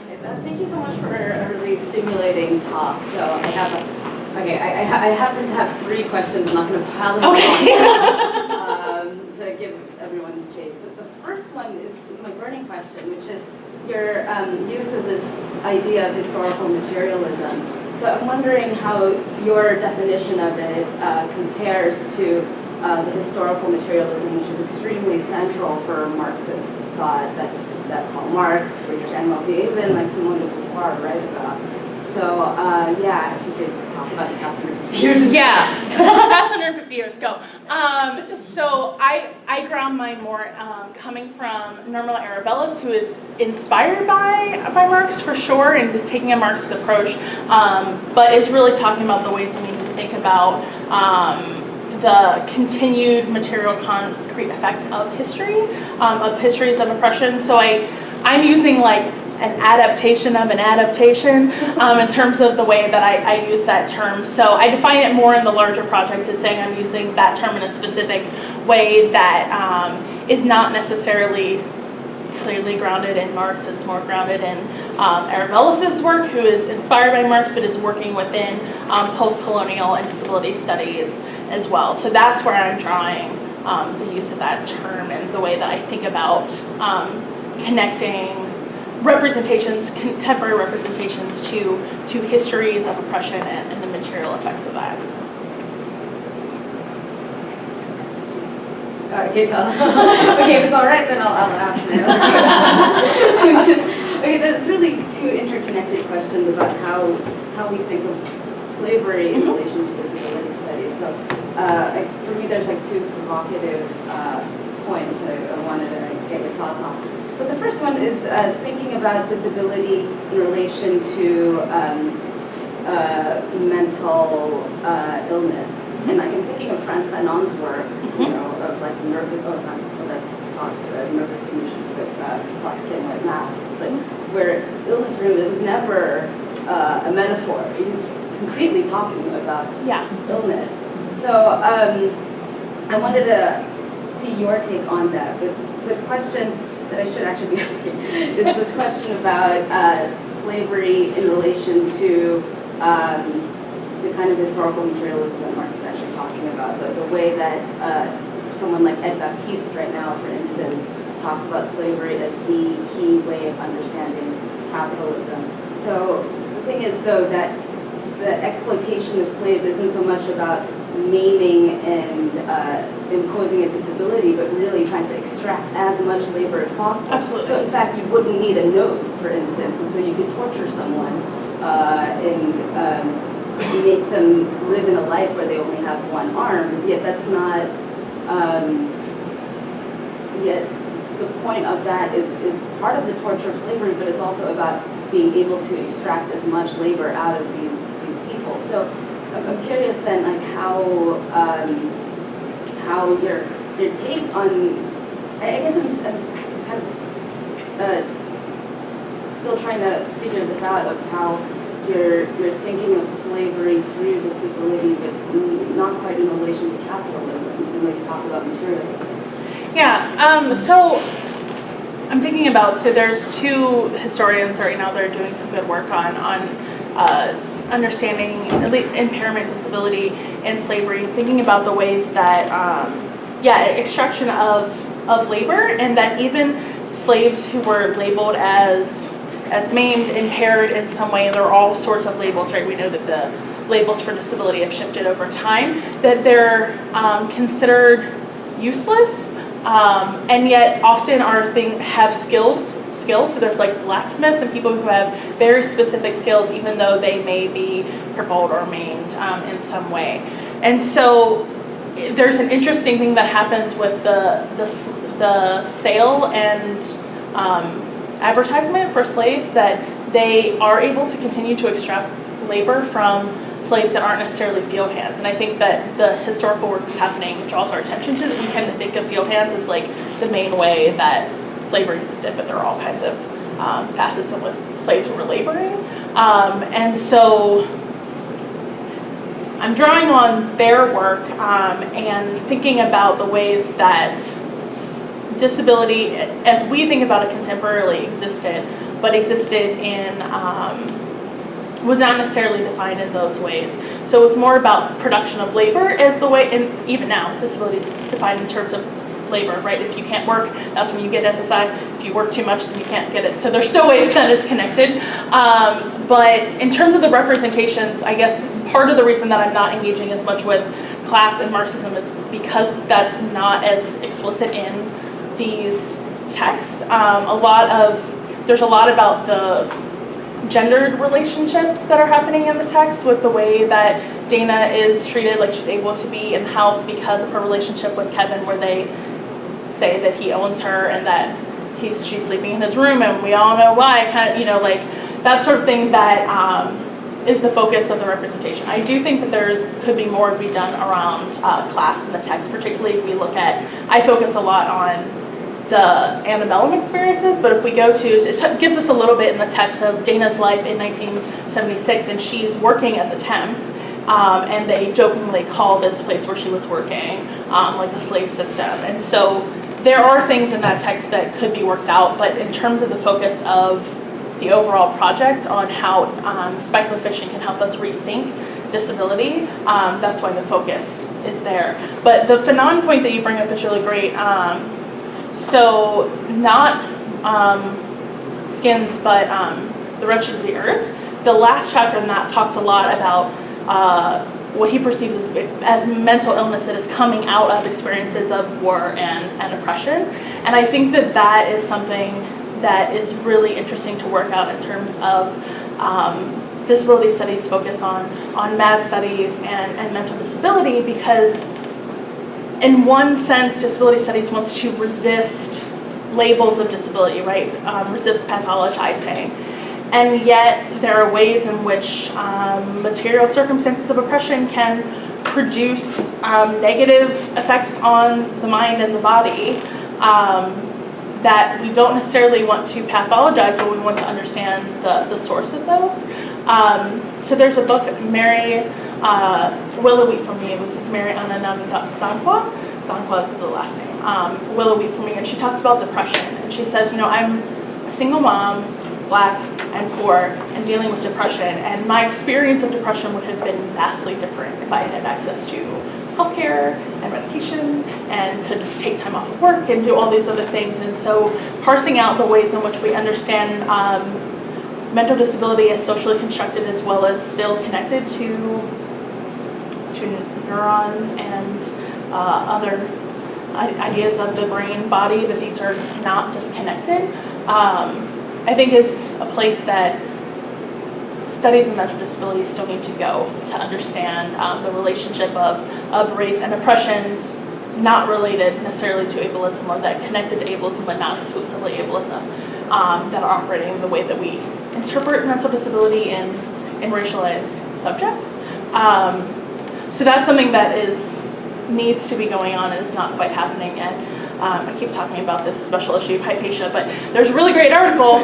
Thank you so much for a really stimulating talk. So I happen to have 3 questions. I'm not going to pile them on to give everyone's chase. But the first one is my burning question, which is your use of this idea of historical materialism. So I'm wondering how your definition of it compares to the historical materialism, which is extremely central for Marxist thought that Karl Marx, Friedrich Engels, even like Simone de Beauvoir write about. So if you could talk about the past 150 years. Yeah, past 150 years, go. So I ground mine more coming from Norma Arabellas, who is inspired by Marx for sure, and is taking a Marxist approach, but is really talking about the ways that we need to think about the continued material concrete effects of history, of histories of oppression. So I'm using like an adaptation of an adaptation in terms of the way that I use that term. So I define it more in the larger project as saying I'm using that term in a specific way that is not necessarily clearly grounded in Marx. It's more grounded in Arabellas' work, who is inspired by Marx but is working within post-colonial and disability studies as well. So that's where I'm drawing the use of that term and the way that I think about connecting representations, contemporary representations to histories of oppression and the material effects of that. Okay, so okay, if it's all right, then I'll ask now. Okay, there's really two interconnected questions about how we think of slavery in relation to disability studies. So, for me, there's like two provocative points I wanted to get your thoughts on. So the first one is thinking about disability in relation to mental illness. And like I'm thinking of Frantz Fanon's work, you know, of like nervous, that's nervous conditions with black skin, white masks, but where illness really was never a metaphor. He was concretely talking about illness. So I wanted to see your take on that. But the question that I should actually be asking is this question about slavery in relation to the kind of historical materialism that Marx is actually talking about, the way that someone like Ed Baptiste right now, for instance, talks about slavery as the key way of understanding capitalism. So the thing is, though, that the exploitation of slaves isn't so much about maiming and imposing a disability, but really trying to extract as much labor as possible. Absolutely. So in fact, you wouldn't need a nose, for instance, and so you could torture someone and make them live in a life where they only have one arm, yet that's not, yet the point of that is part of the torture of slavery, but it's also about being able to extract as much labor out of these people. So I'm curious then, like how your take on, I guess I'm kind of still trying to figure this out of how you're thinking of slavery through disability, but not quite in relation to capitalism, when you talk about materialism. Yeah, so I'm thinking about, so there's two historians right now that are doing some good work on understanding impairment, disability, and slavery, thinking about the ways that, extraction of labor, and that even slaves who were labeled as maimed, impaired in some way, there are all sorts of labels, right? We know that the labels for disability have shifted over time, that they're considered useless, and yet often have skills. So there's like blacksmiths and people who have very specific skills, even though they may be crippled or maimed in some way. And so there's an interesting thing that happens with the sale and advertisement for slaves, that they are able to continue to extract labor from slaves that aren't necessarily field hands. And I think that the historical work that's happening draws our attention to that. We tend to think of field hands as like the main way that slavery existed, but there are all kinds of facets of what slaves were laboring. And so I'm drawing on their work and thinking about the ways that disability, as we think about it contemporarily, existed, but existed in, was not necessarily defined in those ways. So it's more about production of labor as the way, and even now, disability is defined in terms of labor, right? If you can't work, that's when you get SSI. If you work too much, then you can't get it. So there's still ways that it's connected. But in terms of the representations, I guess part of the reason that I'm not engaging as much with class and Marxism is because that's not as explicit in these texts. There's a lot about the gendered relationships that are happening in the text, with the way that Dana is treated, like she's able to be in the house because of her relationship with Kevin, where they say that he owns her and that she's sleeping in his room, and we all know why, kind of, like that sort of thing that is the focus of the representation. I do think that could be more to be done around class in the text, particularly if we look at, I focus a lot on the antebellum experiences, but if we go to, it gives us a little bit in the text of Dana's life in 1976, and she's working as a temp, and they jokingly call this place where she was working like the slave system. And so there are things in that text that could be worked out, but in terms of the focus of the overall project on how speculative fiction can help us rethink disability, that's why the focus is there. But the Fanon point that you bring up is really great. So not Skins, but The Wretched of the Earth. The last chapter in that talks a lot about what he perceives as mental illness that is coming out of experiences of war and oppression. And I think that that is something that is really interesting to work out in terms of disability studies focus on MAD studies and mental disability, because in one sense, disability studies wants to resist labels of disability, right? Resist pathologizing. And yet there are ways in which material circumstances of oppression can produce negative effects on the mind and the body that we don't necessarily want to pathologize, but we want to understand the source of those. So there's a book, Mary Willowwheat for Me, which is Mary Ananami Dankwa is the last name, Willowwheat for Me, and she talks about depression. And she says, I'm a single mom, Black and poor, and dealing with depression, and my experience of depression would have been vastly different if I had access to healthcare and medication and could take time off of work and do all these other things. And so parsing out the ways in which we understand mental disability as socially constructed as well as still connected to neurons and other ideas of the brain body, that these are not disconnected, I think is a place that studies in mental disability still need to go to understand the relationship of race and oppressions not related necessarily to ableism, or that connected to ableism but not exclusively ableism, that are operating the way that we interpret mental disability in racialized subjects. So that's something that needs to be going on and is not quite happening yet. I keep talking about this special issue of Hypatia, but there's a really great article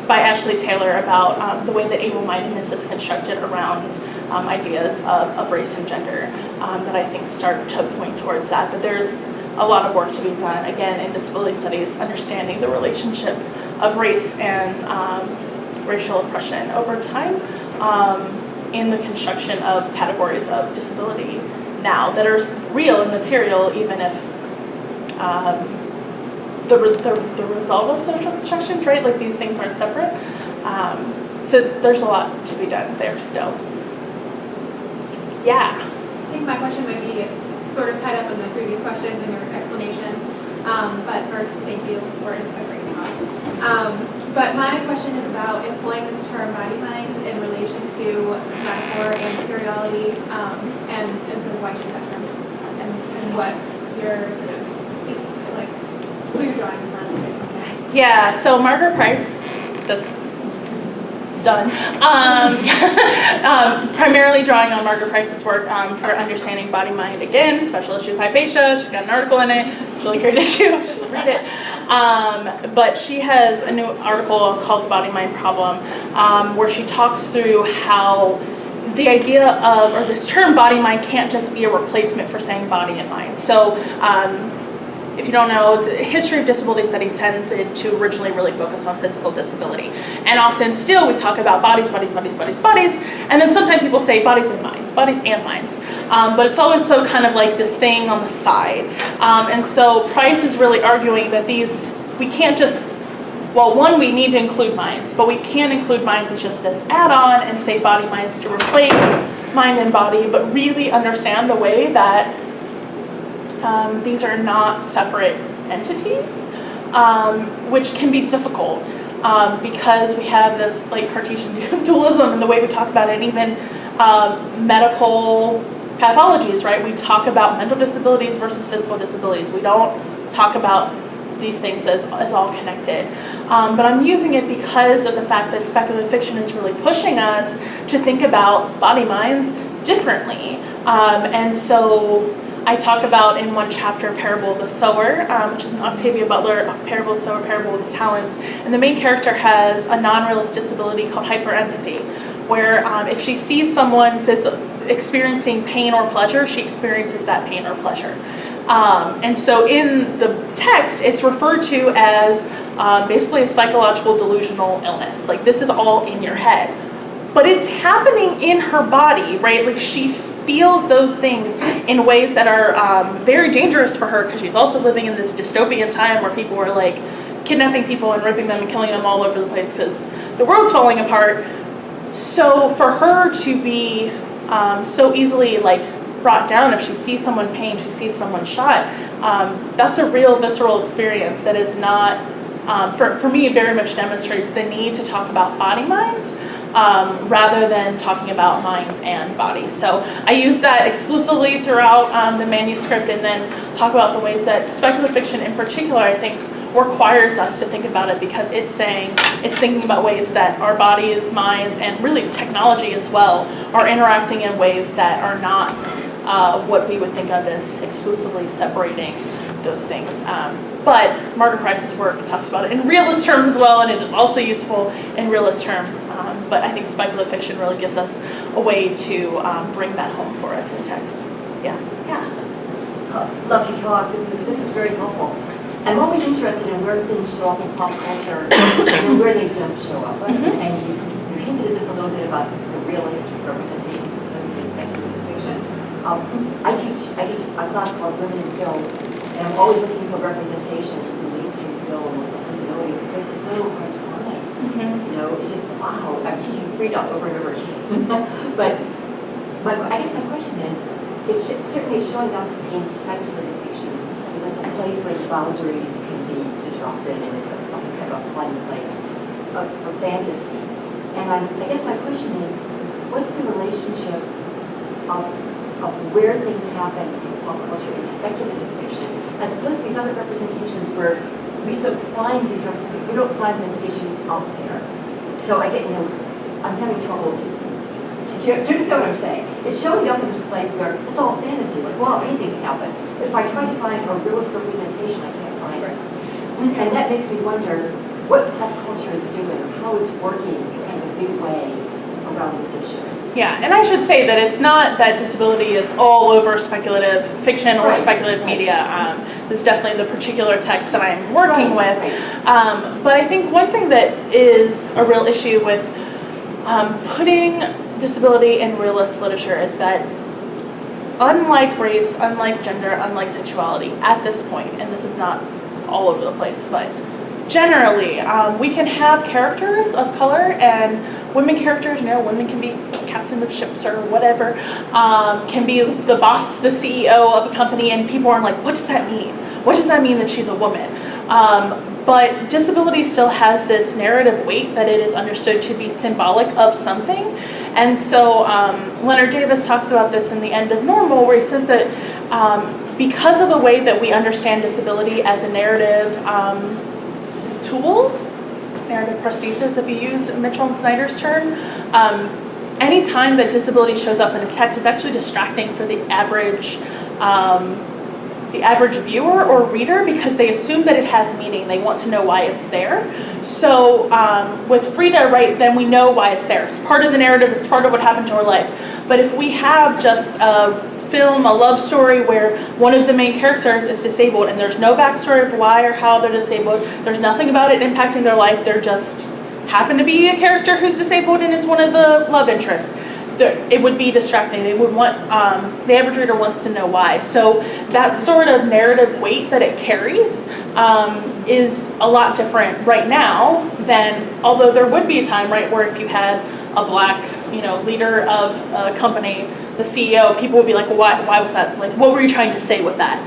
by Ashley Taylor about the way that able-mindedness is constructed around ideas of race and gender that I think start to point towards that. But there's a lot of work to be done, again, in disability studies, understanding the relationship of race and racial oppression over time in the construction of categories of disability now that are real and material, even if the result of social constructions, right? Like, these things aren't separate. So there's a lot to be done there still. Yeah. I think my question might be sort of tied up in the previous questions and your explanations. But first, thank you for embracing us. But my question is about employing this term body-mind in relation to metaphor and materiality and sort of white spectrum and what you're sort of like, who you're drawing from. Yeah, so Margaret Price, that's done. Primarily drawing on Margaret Price's work for understanding body-mind. Again, special issue of Hypatia. She's got an article in it. It's a really great issue. You should read it. But she has a new article called The Body-Mind Problem, where she talks through how the idea of, or this term body-mind, can't just be a replacement for saying body and mind. So if you don't know, the history of disability studies tended to originally really focus on physical disability. And often still we talk about bodies, and then sometimes people say bodies and minds. But it's always so kind of like this thing on the side. And so Price is really arguing that we can't just, well, one, we need to include minds, but we can't include minds as just this add-on and say body-minds to replace mind and body, but really understand the way that these are not separate entities, which can be difficult because we have this like Cartesian dualism in the way we talk about it, and even medical pathologies, right? We talk about mental disabilities versus physical disabilities. We don't talk about these things as all connected. But I'm using it because of the fact that speculative fiction is really pushing us to think about body-minds differently. And so I talk about in one chapter Parable of the Sower, which is an Octavia Butler Parable of the Sower, Parable of the Talents. And the main character has a non-realist disability called hyperempathy, where if she sees someone experiencing pain or pleasure, she experiences that pain or pleasure. And so in the text, it's referred to as basically a psychological delusional illness. Like, this is all in your head. But it's happening in her body, right? Like, she feels those things in ways that are very dangerous for her, because she's also living in this dystopian time where people are like kidnapping people and raping them and killing them all over the place because the world's falling apart. So for her to be so easily like brought down. If she sees someone pain, she sees someone shot, that's a real visceral experience that is not, for me, very much demonstrates the need to talk about body-mind rather than talking about minds and bodies. So I use that exclusively throughout the manuscript, and then talk about the ways that speculative fiction in particular, I think, requires us to think about it, because it's thinking about ways that our bodies, minds, and really technology as well are interacting in ways that are not what we would think of as exclusively separating those things. But Margaret Price's work talks about it in realist terms as well, and it is also useful in realist terms. But I think speculative fiction really gives us a way to bring that home for us in text. Yeah. Love your talk. This is very helpful. I'm always interested in where things show up in pop culture and where they don't show up. And you hinted at this a little bit about the realist representations as opposed to speculative fiction. I teach a class called Women in Film, and I'm always looking for representations in mainstream film of disability. They're so hard to find. You know, it's just, wow, I'm teaching freedom over and over again. But I guess my question is, it's certainly showing up in speculative fiction, because it's a place where the boundaries can be disrupted, and it's a kind of a fun place for fantasy. And I guess my question is, what's the relationship of where things happen in pop culture in speculative fiction, as opposed to these other representations where we just don't find we don't find this issue out there. So I get, I'm having trouble. Do you understand what I'm saying? It's showing up in this place where it's all fantasy, like, wow, anything can happen. But if I try to find a realist representation, I can't find it. And that makes me wonder what pop culture is doing, or how it's working in kind of a big way around this issue. Yeah, and I should say that it's not that disability is all over speculative fiction or speculative media. This is definitely the particular text that I'm working with. But I think one thing that is a real issue with putting disability in realist literature is that, unlike race, unlike gender, unlike sexuality, at this point, and this is not all over the place, but generally, we can have characters of color, and women characters, women can be captain of ships or whatever, can be the boss, the CEO of a company, and people are like, what does that mean? What does that mean that she's a woman? But disability still has this narrative weight that it is understood to be symbolic of something. And so Leonard Davis talks about this in The End of Normal, where he says that because of the way that we understand disability as a narrative tool, narrative prosthesis, if you use Mitchell and Snyder's term, any time that disability shows up in a text is actually distracting for the average viewer or reader, because they assume that it has meaning. They want to know why it's there. So with Frida, right, then we know why it's there. It's part of the narrative. It's part of what happened to her life. But if we have just a film, a love story where one of the main characters is disabled and there's no backstory of why or how they're disabled, there's nothing about it impacting their life, they're just happen to be a character who's disabled and is one of the love interests, it would be distracting. They would want, the average reader wants to know why. So that sort of narrative weight that it carries is a lot different right now than, although there would be a time, right, where if you had a black, leader of a company, the CEO, people would be like, well, why was that? Like, what were you trying to say with that?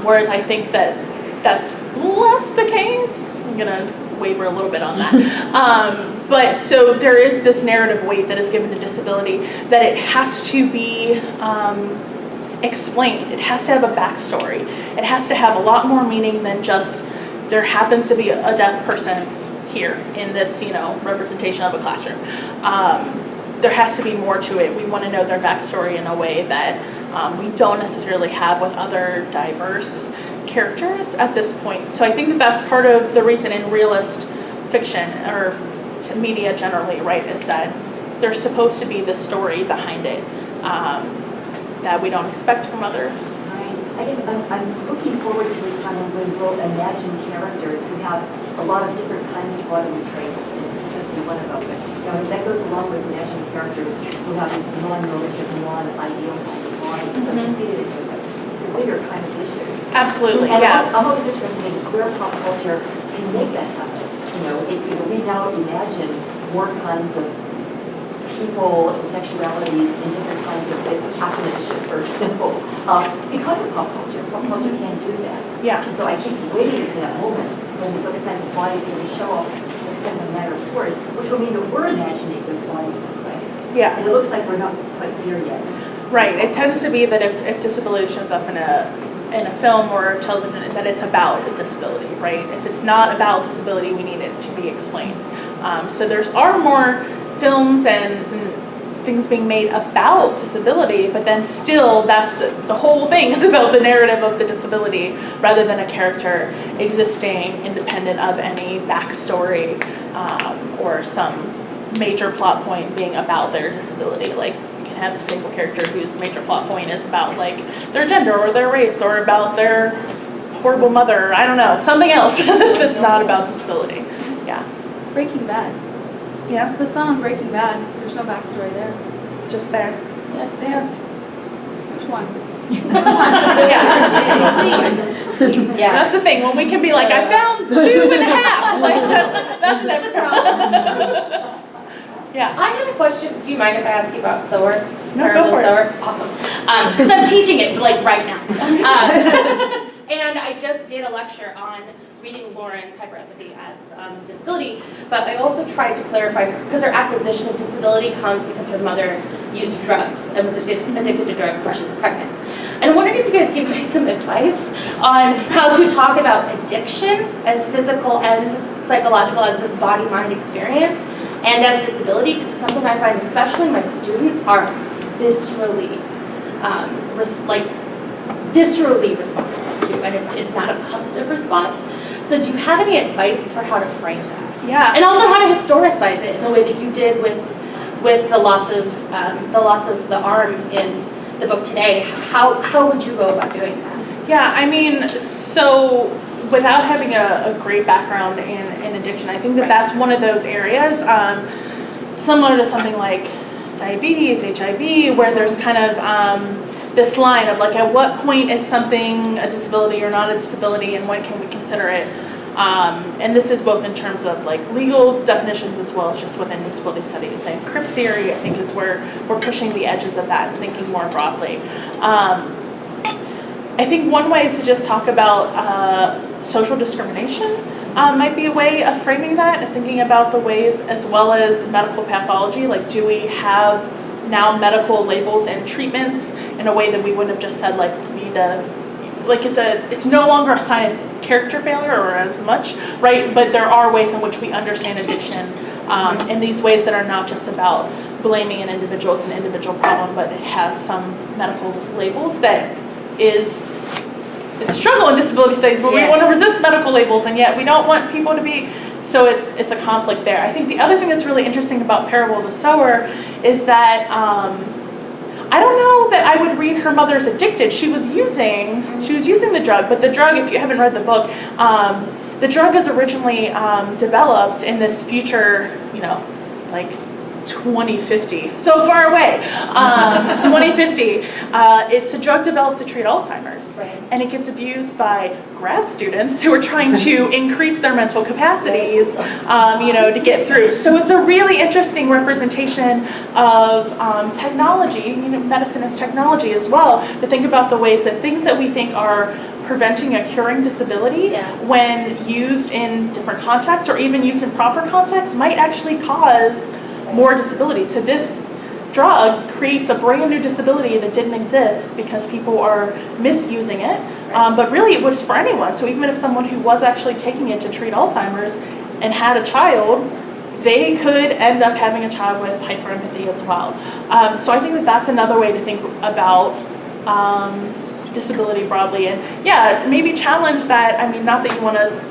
Whereas I think that that's less the case. I'm gonna waver a little bit on that. But so there is this narrative weight that is given to disability, that it has to be explained. It has to have a backstory. It has to have a lot more meaning than just, there happens to be a deaf person here in this, representation of a classroom. There has to be more to it. We want to know their backstory in a way that we don't necessarily have with other diverse characters at this point. So I think that that's part of the reason in realist fiction, or media generally, right, is that there's supposed to be the story behind it that we don't expect from others. Right. I guess I'm looking forward to a time when we'll imagine characters who have a lot of different kinds of bodily traits, and this is simply one of them. But that goes along with imagining characters who have these non-normative, non-ideal kinds of bodies. So I can see that it's a bigger kind of issue. Absolutely, and yeah. I'm always interested in where pop culture can make that happen. We now imagine more kinds of people and sexualities in different kinds of apprenticeship, for example, because of pop culture. Pop culture can't do that. Yeah. And so I keep waiting for that moment when these other kinds of bodies really show up as kind of a matter of course, which will mean that we're imagining those bodies in place. Yeah. And it looks like we're not quite there yet. Right. It tends to be that if disability shows up in a film or television, that it's about a disability, right? If it's not about disability, we need it to be explained. So there are more films and things being made about disability, but then still that's the whole thing is about the narrative of the disability rather than a character existing independent of any backstory or some major plot point being about their disability. Like you can have a single character whose major plot point is about like their gender or their race or about their horrible mother, I don't know, something else that's not about disability. Yeah. Breaking Bad. Yeah, The son on Breaking Bad, there's no backstory there. just there. Just there. Which one? Yeah. That's the thing, when we can be like, I found 2.5, like that's never a problem. Yeah. I had a question. Do you mind if I ask you about SOAR? No, go for it. SOAR? Awesome. Because I'm teaching it like right now. And I just did a lecture on reading Lauren's hyperempathy as disability, but I also tried to clarify, because her acquisition of disability comes because her mother used drugs and was addicted to drugs when she was pregnant. And I'm wondering if you could give me some advice on how to talk about addiction as physical and psychological, as this body-mind experience, and as disability, because it's something I find especially my students are viscerally, viscerally responsive to, and it's not a positive response. So do you have any advice for how to frame that? Yeah. And also how to historicize it in the way that you did with the loss of the arm in the book today? How would you go about doing that? Yeah, I mean, so without having a great background in addiction, I think that that's one of those areas, similar to something like diabetes, HIV, where there's kind of this line of like, at what point is something a disability or not a disability, and when can we consider it? And this is both in terms of like legal definitions as well as just within disability studies. And crip theory, I think, is where we're pushing the edges of that and thinking more broadly. I think one way is to just talk about social discrimination. Might be a way of framing that and thinking about the ways, as well as medical pathology, like do we have now medical labels and treatments in a way that we wouldn't have just said like we need to, like it's no longer a sign of character failure or as much, right? But there are ways in which we understand addiction in these ways that are not just about blaming an individual. It's an individual problem, but it has some medical labels that is a struggle in disability studies where we want to resist medical labels and yet we don't want people to be, so it's a conflict there. I think the other thing that's really interesting about Parable of the Sower is that I don't know that I would read her mother's addicted. She was using the drug, but the drug, if you haven't read the book, the drug is originally developed in this future, like 2050, so far away, 2050. It's a drug developed to treat Alzheimer's, and it gets abused by grad students who are trying to increase their mental capacities, to get through. So it's a really interesting representation of technology. Medicine is technology as well, to think about the ways that things that we think are preventing or curing disability, when used in different contexts or even used in proper contexts, might actually cause more disability. So this drug creates a brand new disability that didn't exist because people are misusing it, but really it was for anyone. So even if someone who was actually taking it to treat Alzheimer's and had a child, they could end up having a child with hyperempathy as well. So I think that that's another way to think about disability broadly, and maybe challenge that. I mean, not that you want to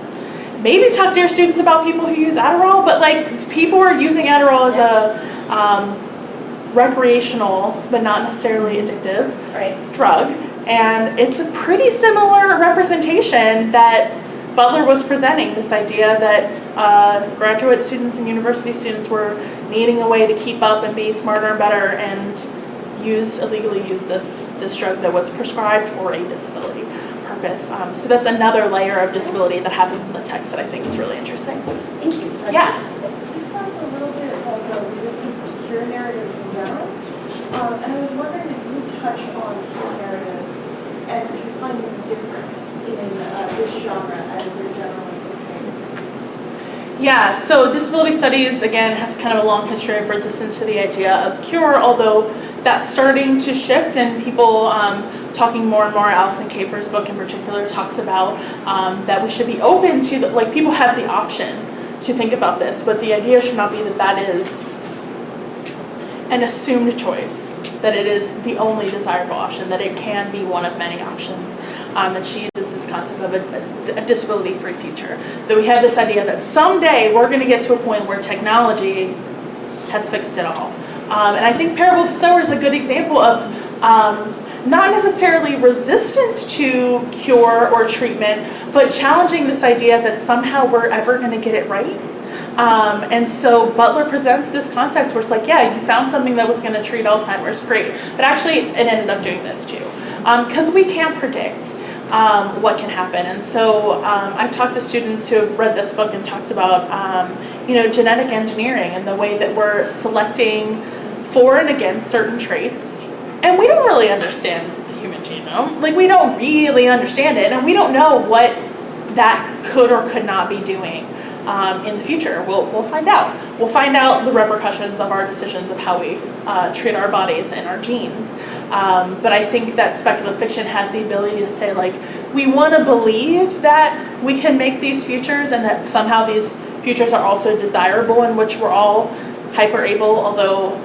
maybe talk to your students about people who use Adderall, but like people are using Adderall as a recreational, but not necessarily addictive drug. And it's a pretty similar representation that Butler was presenting, this idea that graduate students and university students were needing a way to keep up and be smarter and better, and illegally use this drug that was prescribed for a disability purpose. So that's another layer of disability that happens in the text that I think is really interesting. Thank you. This sounds a little bit like a resistance to cure narratives in general. And I was wondering touch on queer narratives, and do you find them different in this genre as they're generally portrayed? Yeah, so disability studies, again, has kind of a long history of resistance to the idea of cure, although that's starting to shift, and people talking more and more, Alison Kafer's book in particular talks about that we should be open to, like, people have the option to think about this, but the idea should not be that that is an assumed choice, that it is the only desirable option, that it can be one of many options. And she uses this concept of a disability-free future, that we have this idea that someday we're going to get to a point where technology has fixed it all. And I think Parable of the Sower is a good example of not necessarily resistance to cure or treatment, but challenging this idea that somehow we're ever going to get it right. And so Butler presents this context where it's like, yeah, you found something that was going to treat Alzheimer's, great, but actually it ended up doing this too. Because we can't predict what can happen. And so I've talked to students who have read this book and talked about genetic engineering and the way that we're selecting for and against certain traits. And we don't really understand the human genome. Like, we don't really understand it, and we don't know what that could or could not be doing in the future. We'll find out. We'll find out the repercussions of our decisions of how we treat our bodies and our genes. But I think that speculative fiction has the ability to say, like, we want to believe that we can make these futures and that somehow these futures are also desirable, in which we're all hyper able, although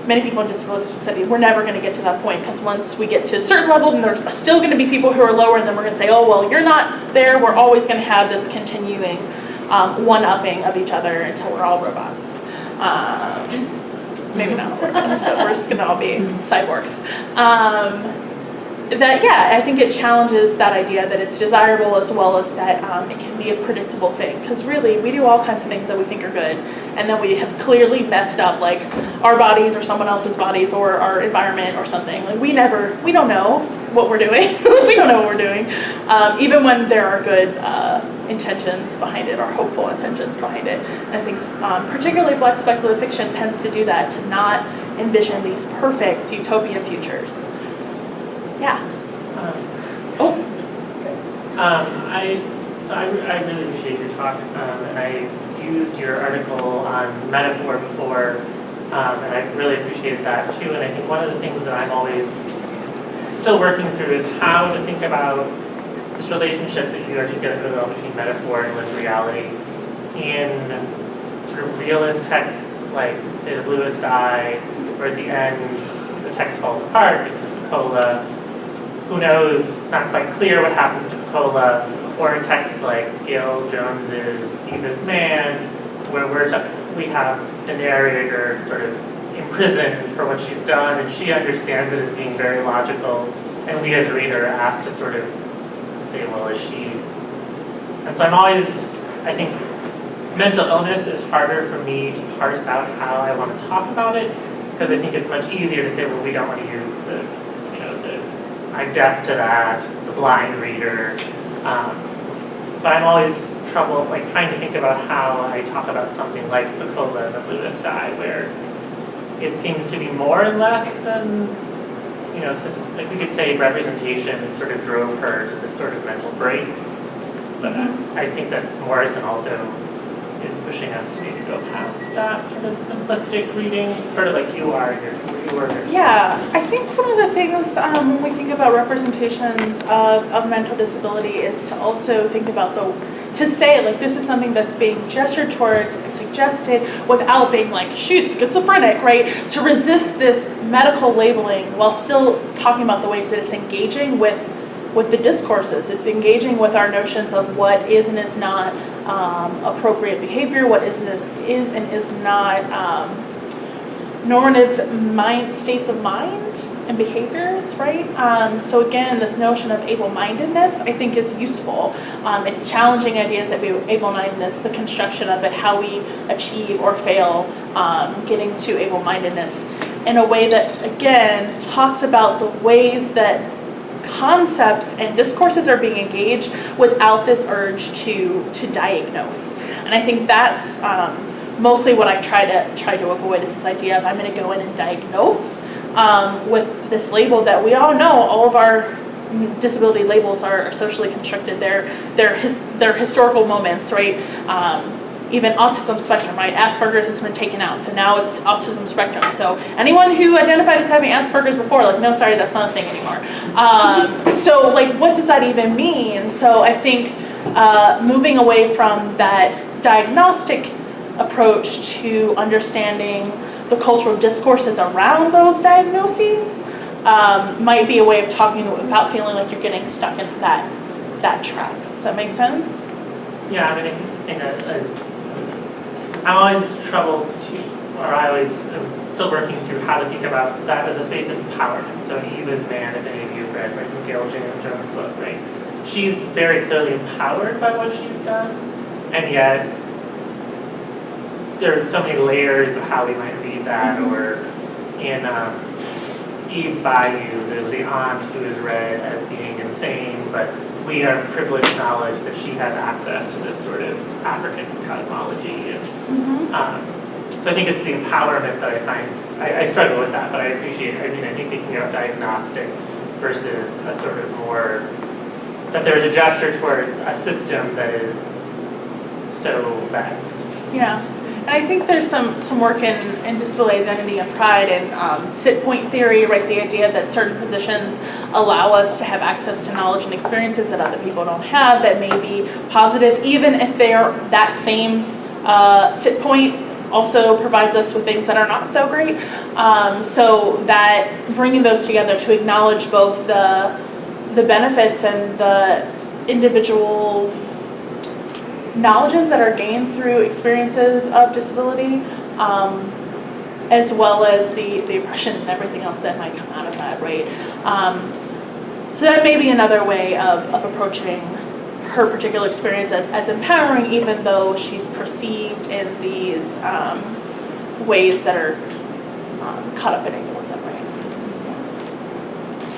many people in disability studies, we're never going to get to that point, because once we get to a certain level, then there are still going to be people who are lower, and then we're going to say, oh, well, you're not there. We're always going to have this continuing one-upping of each other until we're all robots. Maybe not all robots, but we're just going to all be cyborgs. I think it challenges that idea that it's desirable, as well as that it can be a predictable thing. Because really, we do all kinds of things that we think are good, and then we have clearly messed up, like our bodies or someone else's bodies or our environment or something. Like, we don't know what we're doing. We don't know what we're doing, even when there are good intentions behind it or hopeful intentions behind it. And I think particularly Black speculative fiction tends to do that, to not envision these perfect utopia futures. Yeah. I really appreciate your talk, and I used your article on metaphor before, and I really appreciated that too. And I think one of the things that I'm always still working through is how to think about this relationship that you articulate really well between metaphor and lived reality in sort of realist texts, like say The Bluest Eye, where at the end the text falls apart because Pecola, who knows, it's not quite clear what happens to Pecola, or in texts like Gail Jones's Eva's Man, where we have the narrator sort of imprisoned for what she's done, and she understands it as being very logical, and we as a reader are asked to sort of say, well, is she? And so I think mental illness is harder for me to parse out how I want to talk about it, because I think it's much easier to say, well, we don't want to use I'm deaf to that, the blind reader. But I'm always trying to think about how I talk about something like Pecola and The Bluest Eye, where it seems to be more and less than, like we could say representation sort of drove her to this sort of mental break. But I think that Morrison also is pushing us to maybe go past that sort of simplistic reading, sort of like you are in your work. Yeah, I think one of the things when we think about representations of mental disability is to also think about to say, like, this is something that's being gestured towards, suggested, without being like, she's schizophrenic, right? To resist this medical labeling while still talking about the ways that it's engaging with the discourses. It's engaging with our notions of what is and is not appropriate behavior, what is and is not normative states of mind and behaviors, right? So again, this notion of able-mindedness, I think, is useful. It's challenging ideas of able-mindedness, the construction of it, how we achieve or fail getting to able-mindedness in a way that, again, talks about the ways that concepts and discourses are being engaged without this urge to diagnose. And I think that's mostly what I try to avoid, is this idea of I'm going to go in and diagnose with this label that we all know all of our disability labels are socially constructed. They're historical moments, right? Even autism spectrum, right? Asperger's has been taken out, so now it's autism spectrum. So anyone who identified as having Asperger's before, like, no, sorry, that's not a thing anymore. So, like, what does that even mean? So I think moving away from that diagnostic approach to understanding the cultural discourses around those diagnoses might be a way of talking without feeling like you're getting stuck in that trap. Does that make sense? Yeah, I mean, I think I'm always troubled I always am still working through how to think about that as a space of empowerment. So Eva's Man, if any of you have read, right, Gail Jones' book, right? She's very clearly empowered by what she's done, and yet there's so many layers of how we might read that, or in Eve's Bayou, there's the aunt who is read as being insane, but we are privileged knowledge that she has access to this sort of African cosmology. And, so I think it's the empowerment that I find, I struggle with that, but I appreciate, I think thinking about diagnostic versus a sort of more, that there's a gesture towards a system that is so vexed. Yeah. And I think there's some work in disability identity and pride and sit point theory, right? The idea that certain positions allow us to have access to knowledge and experiences that other people don't have that may be positive, even if they're that same sit point also provides us with things that are not so great. So that bringing those together to acknowledge both the benefits and the individual knowledges that are gained through experiences of disability, as well as the oppression and everything else that might come out of that, right? So that may be another way of approaching her particular experience as empowering, even though she's perceived in these ways that are caught up in ableism, right?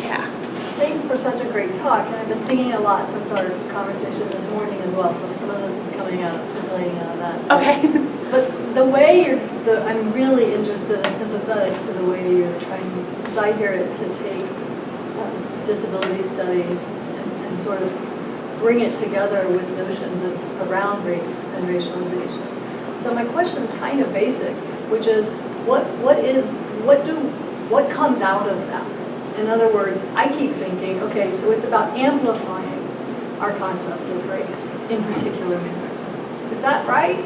Yeah. Thanks for such a great talk, and I've been thinking a lot since our conversation this morning as well, so some of this is coming out, percolating out of that. Okay. But the way I'm really interested and sympathetic to the way you're trying, because I hear it, to take disability studies and sort of bring it together with notions of around race and racialization. So my question is kind of basic, which is what comes out of that? In other words, I keep thinking, okay, so it's about amplifying our concepts of race in particular manners. Is that right?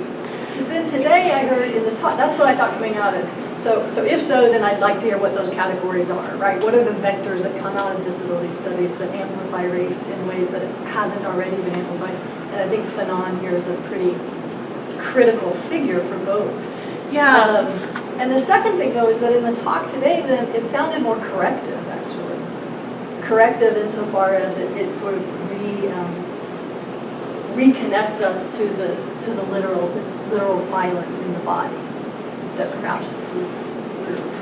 Because then today I heard in the talk, that's what I thought coming out of. So if so, then I'd like to hear what those categories are, right? What are the vectors that come out of disability studies that amplify race in ways that it hasn't already been amplified? And I think Fanon here is a pretty critical figure for both. Yeah. And the second thing, though, is that in the talk today, then it sounded more corrective, actually. Corrective insofar as it sort of reconnects us to the literal violence in the body that perhaps for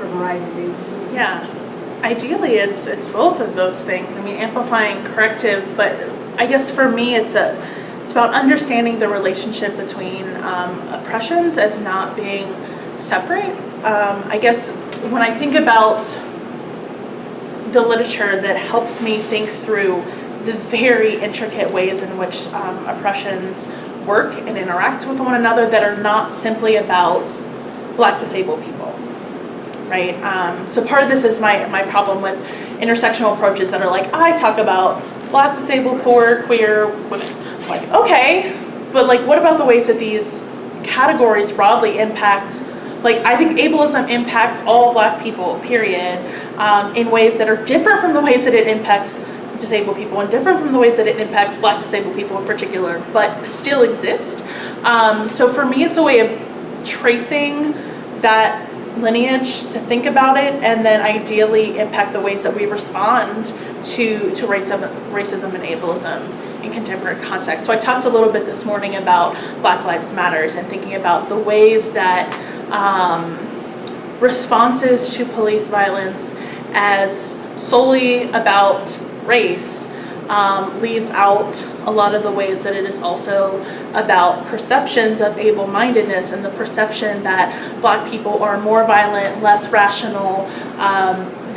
a variety of reasons. Yeah. Ideally, it's both of those things. I mean, amplifying, corrective, but I guess for me, it's about understanding the relationship between oppressions as not being separate. I guess when I think about the literature that helps me think through the very intricate ways in which oppressions work and interact with one another that are not simply about Black disabled people, right? So part of this is my problem with intersectional approaches that are like, I talk about Black, disabled, poor, queer women. Like, okay, but like, what about the ways that these categories broadly impact? Like, I think ableism impacts all Black people, period, in ways that are different from the ways that it impacts disabled people and different from the ways that it impacts Black disabled people in particular, but still exist. So for me, it's a way of tracing that lineage to think about it and then ideally impact the ways that we respond to racism and ableism in contemporary context. So I talked a little bit this morning about Black Lives Matters and thinking about the ways that responses to police violence as solely about race leaves out a lot of the ways that it is also about perceptions of able-mindedness and the perception that Black people are more violent, less rational,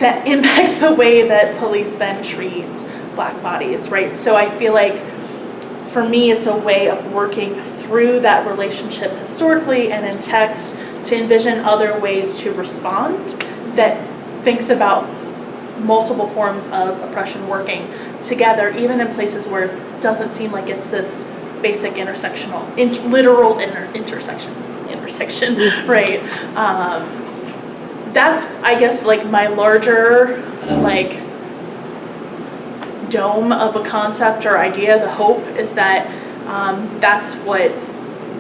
that impacts the way that police then treat Black bodies, right? So I feel like for me, it's a way of working through that relationship historically and in text to envision other ways to respond that thinks about multiple forms of oppression working together, even in places where it doesn't seem like it's this basic intersectional, literal intersection, right? That's, I guess, like my larger, like, dome of a concept or idea. The hope is that that's what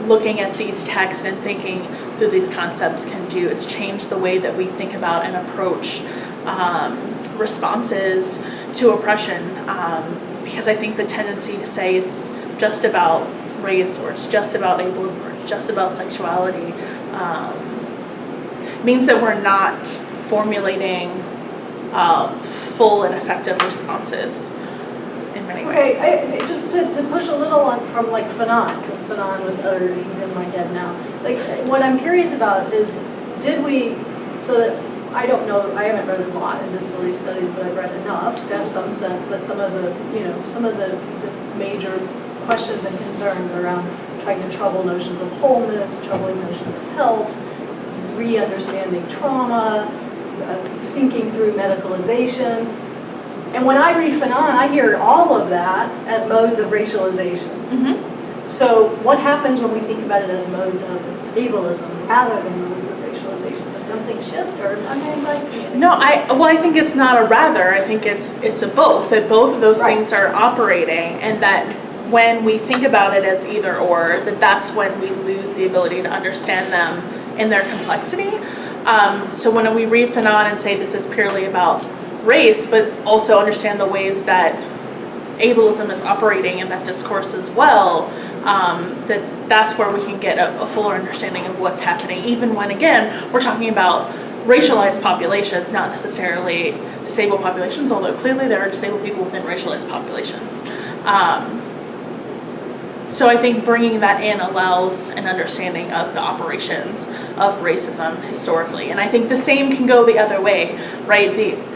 looking at these texts and thinking through these concepts can do, is change the way that we think about and approach responses to oppression, because I think the tendency to say it's just about race or it's just about ableism or just about sexuality means that we're not formulating full and effective responses in many ways. Okay, just to push a little on from like Fanon, since Fanon was uttered, he's in my head now. Like, what I'm curious about is, did we, so that, I don't know, I haven't read a lot in disability studies, but I've read enough to have some sense that some of the, some of the major questions and concerns around trying to trouble notions of wholeness, troubling notions of health, re-understanding trauma, thinking through medicalization. And when I read Fanon, I hear all of that as modes of racialization. Mm-hmm. So what happens when we think about it as modes of ableism rather than modes of racialization? Does something shift, or No, I think it's not a rather. I think it's a both. That both of those things are operating, and that when we think about it as either or, that's when we lose the ability to understand them in their complexity. So when we read Fanon and say this is purely about race, but also understand the ways that ableism is operating in that discourse as well, that's where we can get a fuller understanding of what's happening, even when, again, we're talking about racialized populations, not necessarily disabled populations, although clearly there are disabled people within racialized populations. So I think bringing that in allows an understanding of the operations of racism historically. And I think the same can go the other way, right?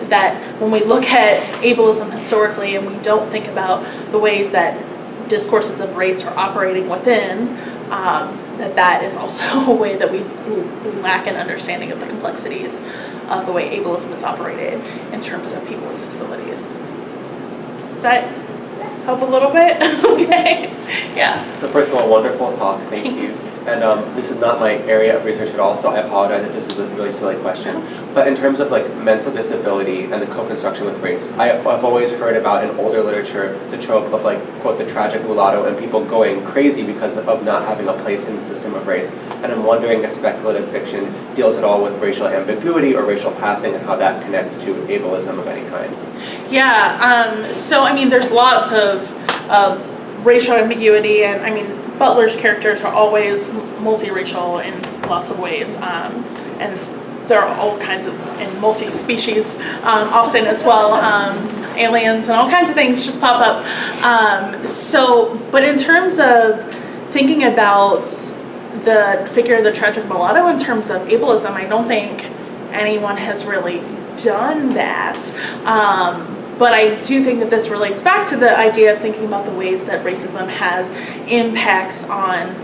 That when we look at ableism historically and we don't think about the ways that discourses of race are operating within, that is also a way that we lack an understanding of the complexities of the way ableism is operated in terms of people with disabilities. Does that help a little bit? Okay. Yeah. So first of all, wonderful talk. Thank you. And this is not my area of research at all, so I apologize if this is a really silly question. But in terms of like mental disability and the co-construction with race, I've always heard about in older literature the trope of like, quote, the tragic mulatto and people going crazy because of not having a place in the system of race. And I'm wondering if speculative fiction deals at all with racial ambiguity or racial passing and how that connects to ableism of any kind. Yeah, so I mean, there's lots of racial ambiguity, and I mean, Butler's characters are always multiracial in lots of ways, and there are all kinds of, and multi-species often as well, aliens and all kinds of things just pop up. But in terms of thinking about the figure of the tragic mulatto in terms of ableism, I don't think anyone has really done that. But I do think that this relates back to the idea of thinking about the ways that racism has impacts on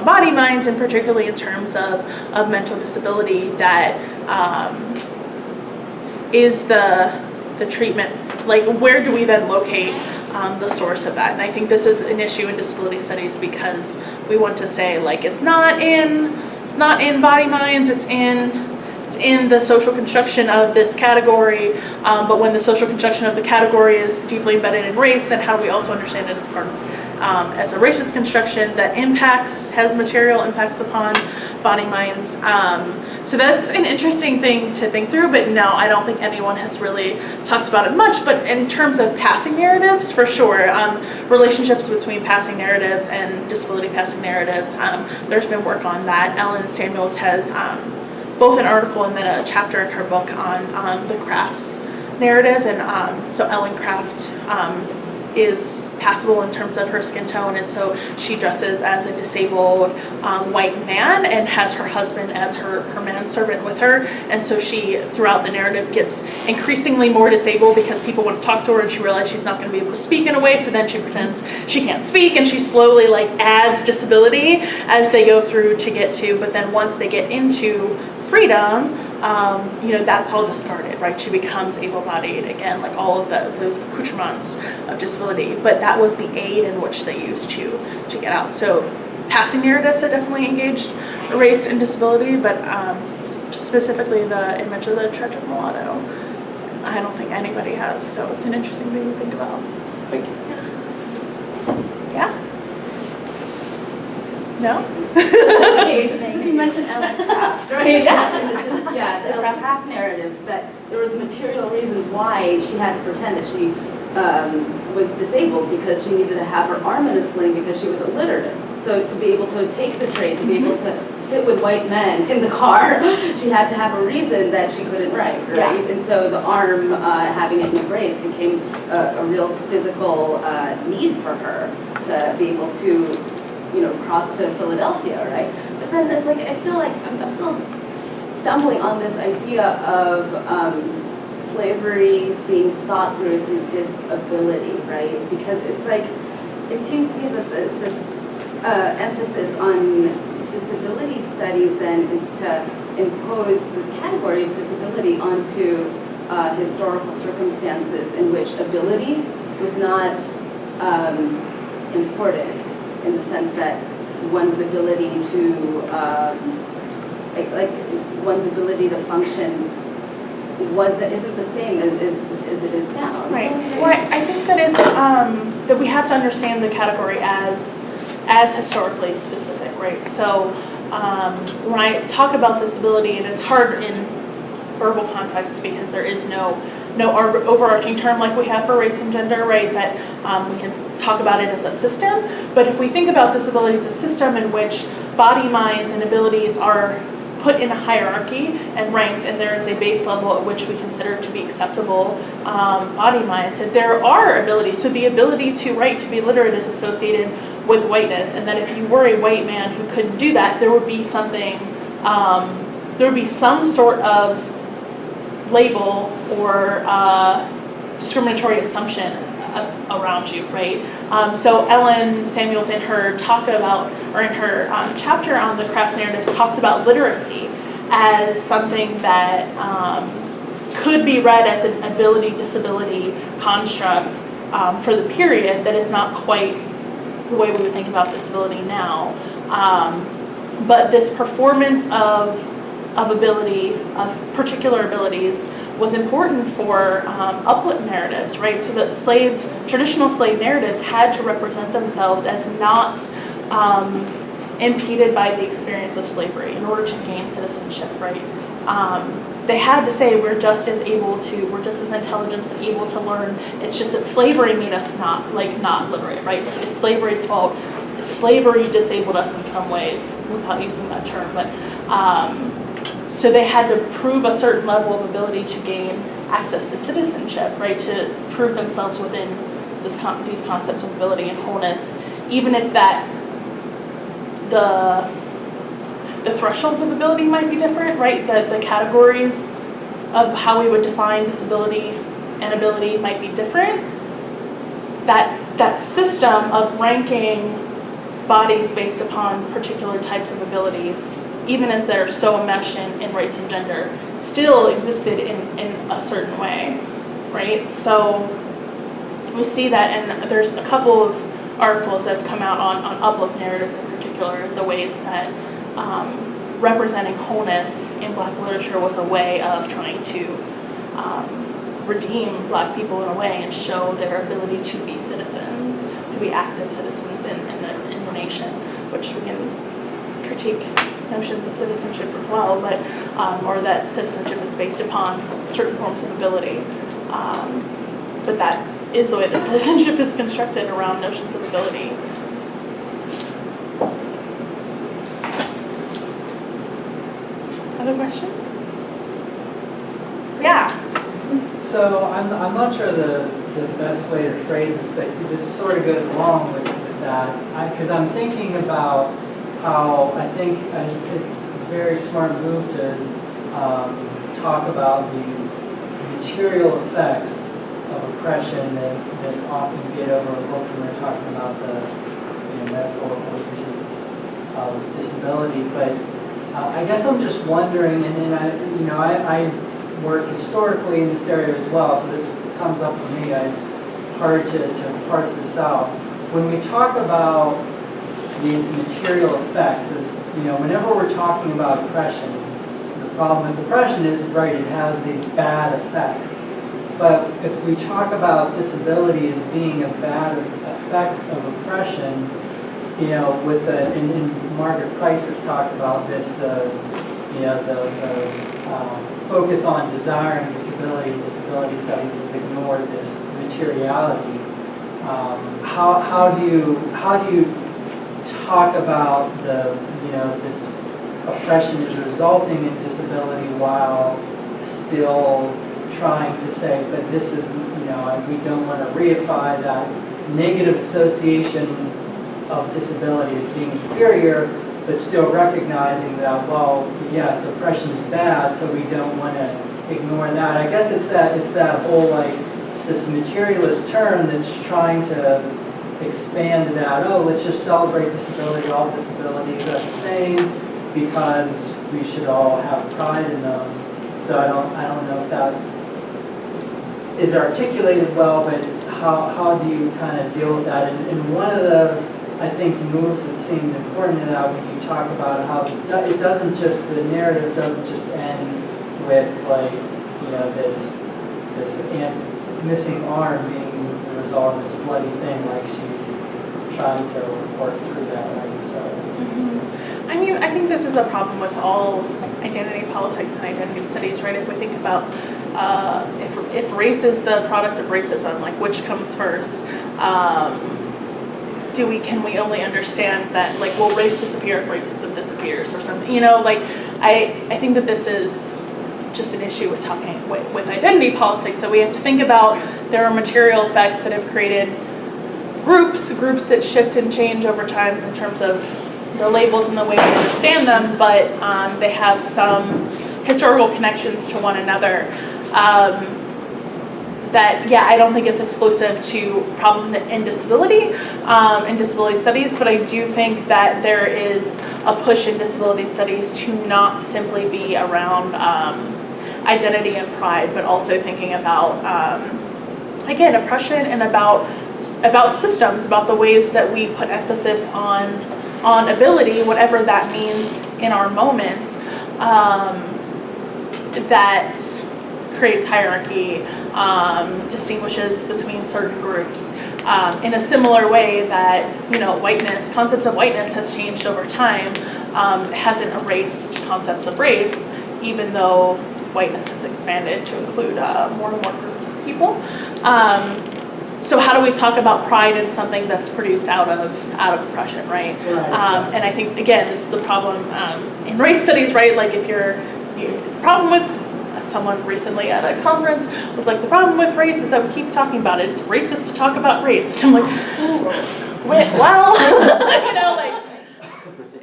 body minds, and particularly in terms of mental disability, that is the treatment, like where do we then locate the source of that? And I think this is an issue in disability studies because we want to say like it's not in body minds, it's in the social construction of this category, but when the social construction of the category is deeply embedded in race, then how do we also understand it as part of, as a racist construction that has material impacts upon body minds. So that's an interesting thing to think through, but no, I don't think anyone has really talked about it much, but in terms of passing narratives, for sure, relationships between passing narratives and disability passing narratives, there's been work on that. Ellen Samuels has both an article and then a chapter in her book on the Crafts narrative, and so Ellen Craft is passable in terms of her skin tone, and so she dresses as a disabled white man and has her husband as her manservant with her, and so she, throughout the narrative, gets increasingly more disabled because people want to talk to her, and she realizes she's not going to be able to speak in a way, so then she pretends she can't speak, and she slowly like adds disability as they go through to get to, but then once they get into freedom, that's all discarded, right? She becomes able-bodied again, like all of those accoutrements of disability. But that was the aid in which they used to get out. So passing narratives that definitely engaged race and disability, but specifically the image of the tragic mulatto, I don't think anybody has. So it's an interesting thing to think about. Thank you. Yeah? No? Okay, since you mentioned Ellen Craft, right? The Ellen Craft narrative, that there was material reasons why she had to pretend that she was disabled, because she needed to have her arm in a sling because she was illiterate. So to be able to take the train, to be able to sit with white men in the car, she had to have a reason that she couldn't write, right? Yeah. And so the arm, having it in a brace, became a real physical need for her to be able to cross to Philadelphia, right? But then it's like, I'm still stumbling on this idea of slavery being thought through disability, right? Because it's like, it seems to me that this emphasis on disability studies then is to impose this category of disability onto historical circumstances in which ability was not important, in the sense that one's ability to, one's ability to function isn't the same as it is now. Right. Well, I think that it's that we have to understand the category as historically specific, right? So when I talk about disability, and it's hard in verbal context because there is no overarching term like we have for race and gender, right? That we can talk about it as a system. But if we think about disability as a system in which body, minds, and abilities are put in a hierarchy and ranked, and there is a base level at which we consider to be acceptable body minds, and there are abilities. So the ability to write, to be literate, is associated with whiteness, and that if you were a white man who couldn't do that, there would be something, there would be some sort of label or discriminatory assumption around you, right? So Ellen Samuels, in her chapter on the Crafts narratives, talks about literacy as something that could be read as an ability-disability construct for the period that is not quite the way we would think about disability now. But this performance of ability, of particular abilities, was important for uplift narratives, right? So that traditional slave narratives had to represent themselves as not impeded by the experience of slavery in order to gain citizenship, right? They had to say we're just as intelligent and able to learn. It's just that slavery made us not literate, right? It's slavery's fault. Slavery disabled us in some ways, without using that term, but so they had to prove a certain level of ability to gain access to citizenship, right? To prove themselves within these concepts of ability and wholeness, even if the thresholds of ability might be different, right? The categories of how we would define disability and ability might be different. That system of ranking bodies based upon particular types of abilities, even as they're so enmeshed in race and gender, still existed in a certain way, right? So we see that, and there's a couple of articles that have come out on uplift narratives in particular, the ways that representing wholeness in Black literature was a way of trying to redeem Black people in a way and show their ability to be citizens, to be active citizens in the nation, which we can critique notions of citizenship as well, but or that citizenship is based upon certain forms of ability. But that is the way that citizenship is constructed, around notions of ability. Other questions? Yeah. So I'm not sure the the best way to phrase this, but this sort of goes along with that. Because I'm thinking about how I think it's a very smart move to talk about these material effects of oppression that often get overlooked when we're talking about the metaphorical uses of disability. But I guess I'm just wondering, and I work historically in this area as well, so this comes up for me. It's hard to parse this out. When we talk about these material effects, whenever we're talking about oppression, the problem with oppression is, right, it has these bad effects. But if we talk about disability as being a bad effect of oppression, and Margaret Price has talked about this, the focus on desiring disability in disability studies has ignored this materiality. How do you talk about this oppression is resulting in disability while still trying to say, but this is, we don't want to reify that negative association of disability as being inferior, but still recognizing that, well, yes, oppression is bad, so we don't want to ignore that. I guess it's that whole, it's this materialist term that's trying to expand that, let's just celebrate disability, all disabilities are the same, because we should all have pride in them. So I don't know if that is articulated well, but how do you kind of deal with that? And one of the, I think, moves that seemed important in that when you talk about how it doesn't just, the narrative doesn't just end with this missing arm being the result of this bloody thing, like she's trying to work through that, right? So. I mean, I think this is a problem with all identity politics and identity studies, right? If we think about if race is the product of racism, like which comes first? Can we only understand that, will race disappear if racism disappears or something? I think that this is just an issue with talking with identity politics, that we have to think about there are material effects that have created groups that shift and change over time in terms of the labels and the way we understand them, but they have some historical connections to one another. I don't think it's exclusive to problems in disability, in disability studies, but I do think that there is a push in disability studies to not simply be around identity and pride, but also thinking about, again, oppression and about systems, about the ways that we put emphasis on ability, whatever that means in our moment, that creates hierarchy, distinguishes between certain groups, in a similar way that, concepts of whiteness has changed over time, hasn't erased concepts of race, even though whiteness has expanded to include more and more groups of people. So how do we talk about pride in something that's produced out of oppression, right? And I think, again, this is the problem in race studies, right? The problem with, someone recently at a conference was like, the problem with race is that we keep talking about it. It's racist to talk about race. And I'm like, well,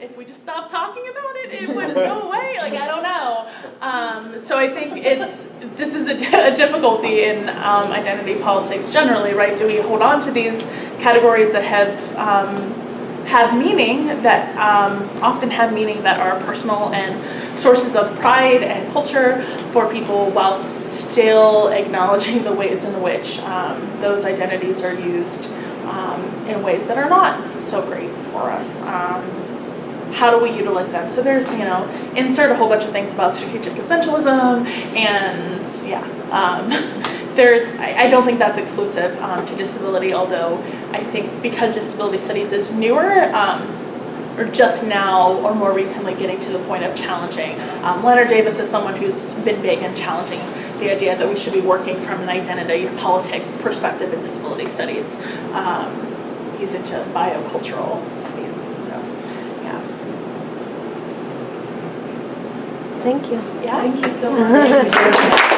if we just stopped talking about it, it would go away. I don't know. So I think this is a difficulty in identity politics generally, right? Do we hold on to these categories that have meaning, that often have meaning, that are personal and sources of pride and culture for people, while still acknowledging the ways in which those identities are used in ways that are not so great for us? How do we utilize them? So there's, insert a whole bunch of things about strategic essentialism, and I don't think that's exclusive to disability, although I think because disability studies is newer, or just now or more recently getting to the point of challenging. Leonard Davis is someone who's been big in challenging the idea that we should be working from an identity politics perspective in disability studies. He's into biocultural studies, so yeah. Thank you. Yeah. Thank you so much.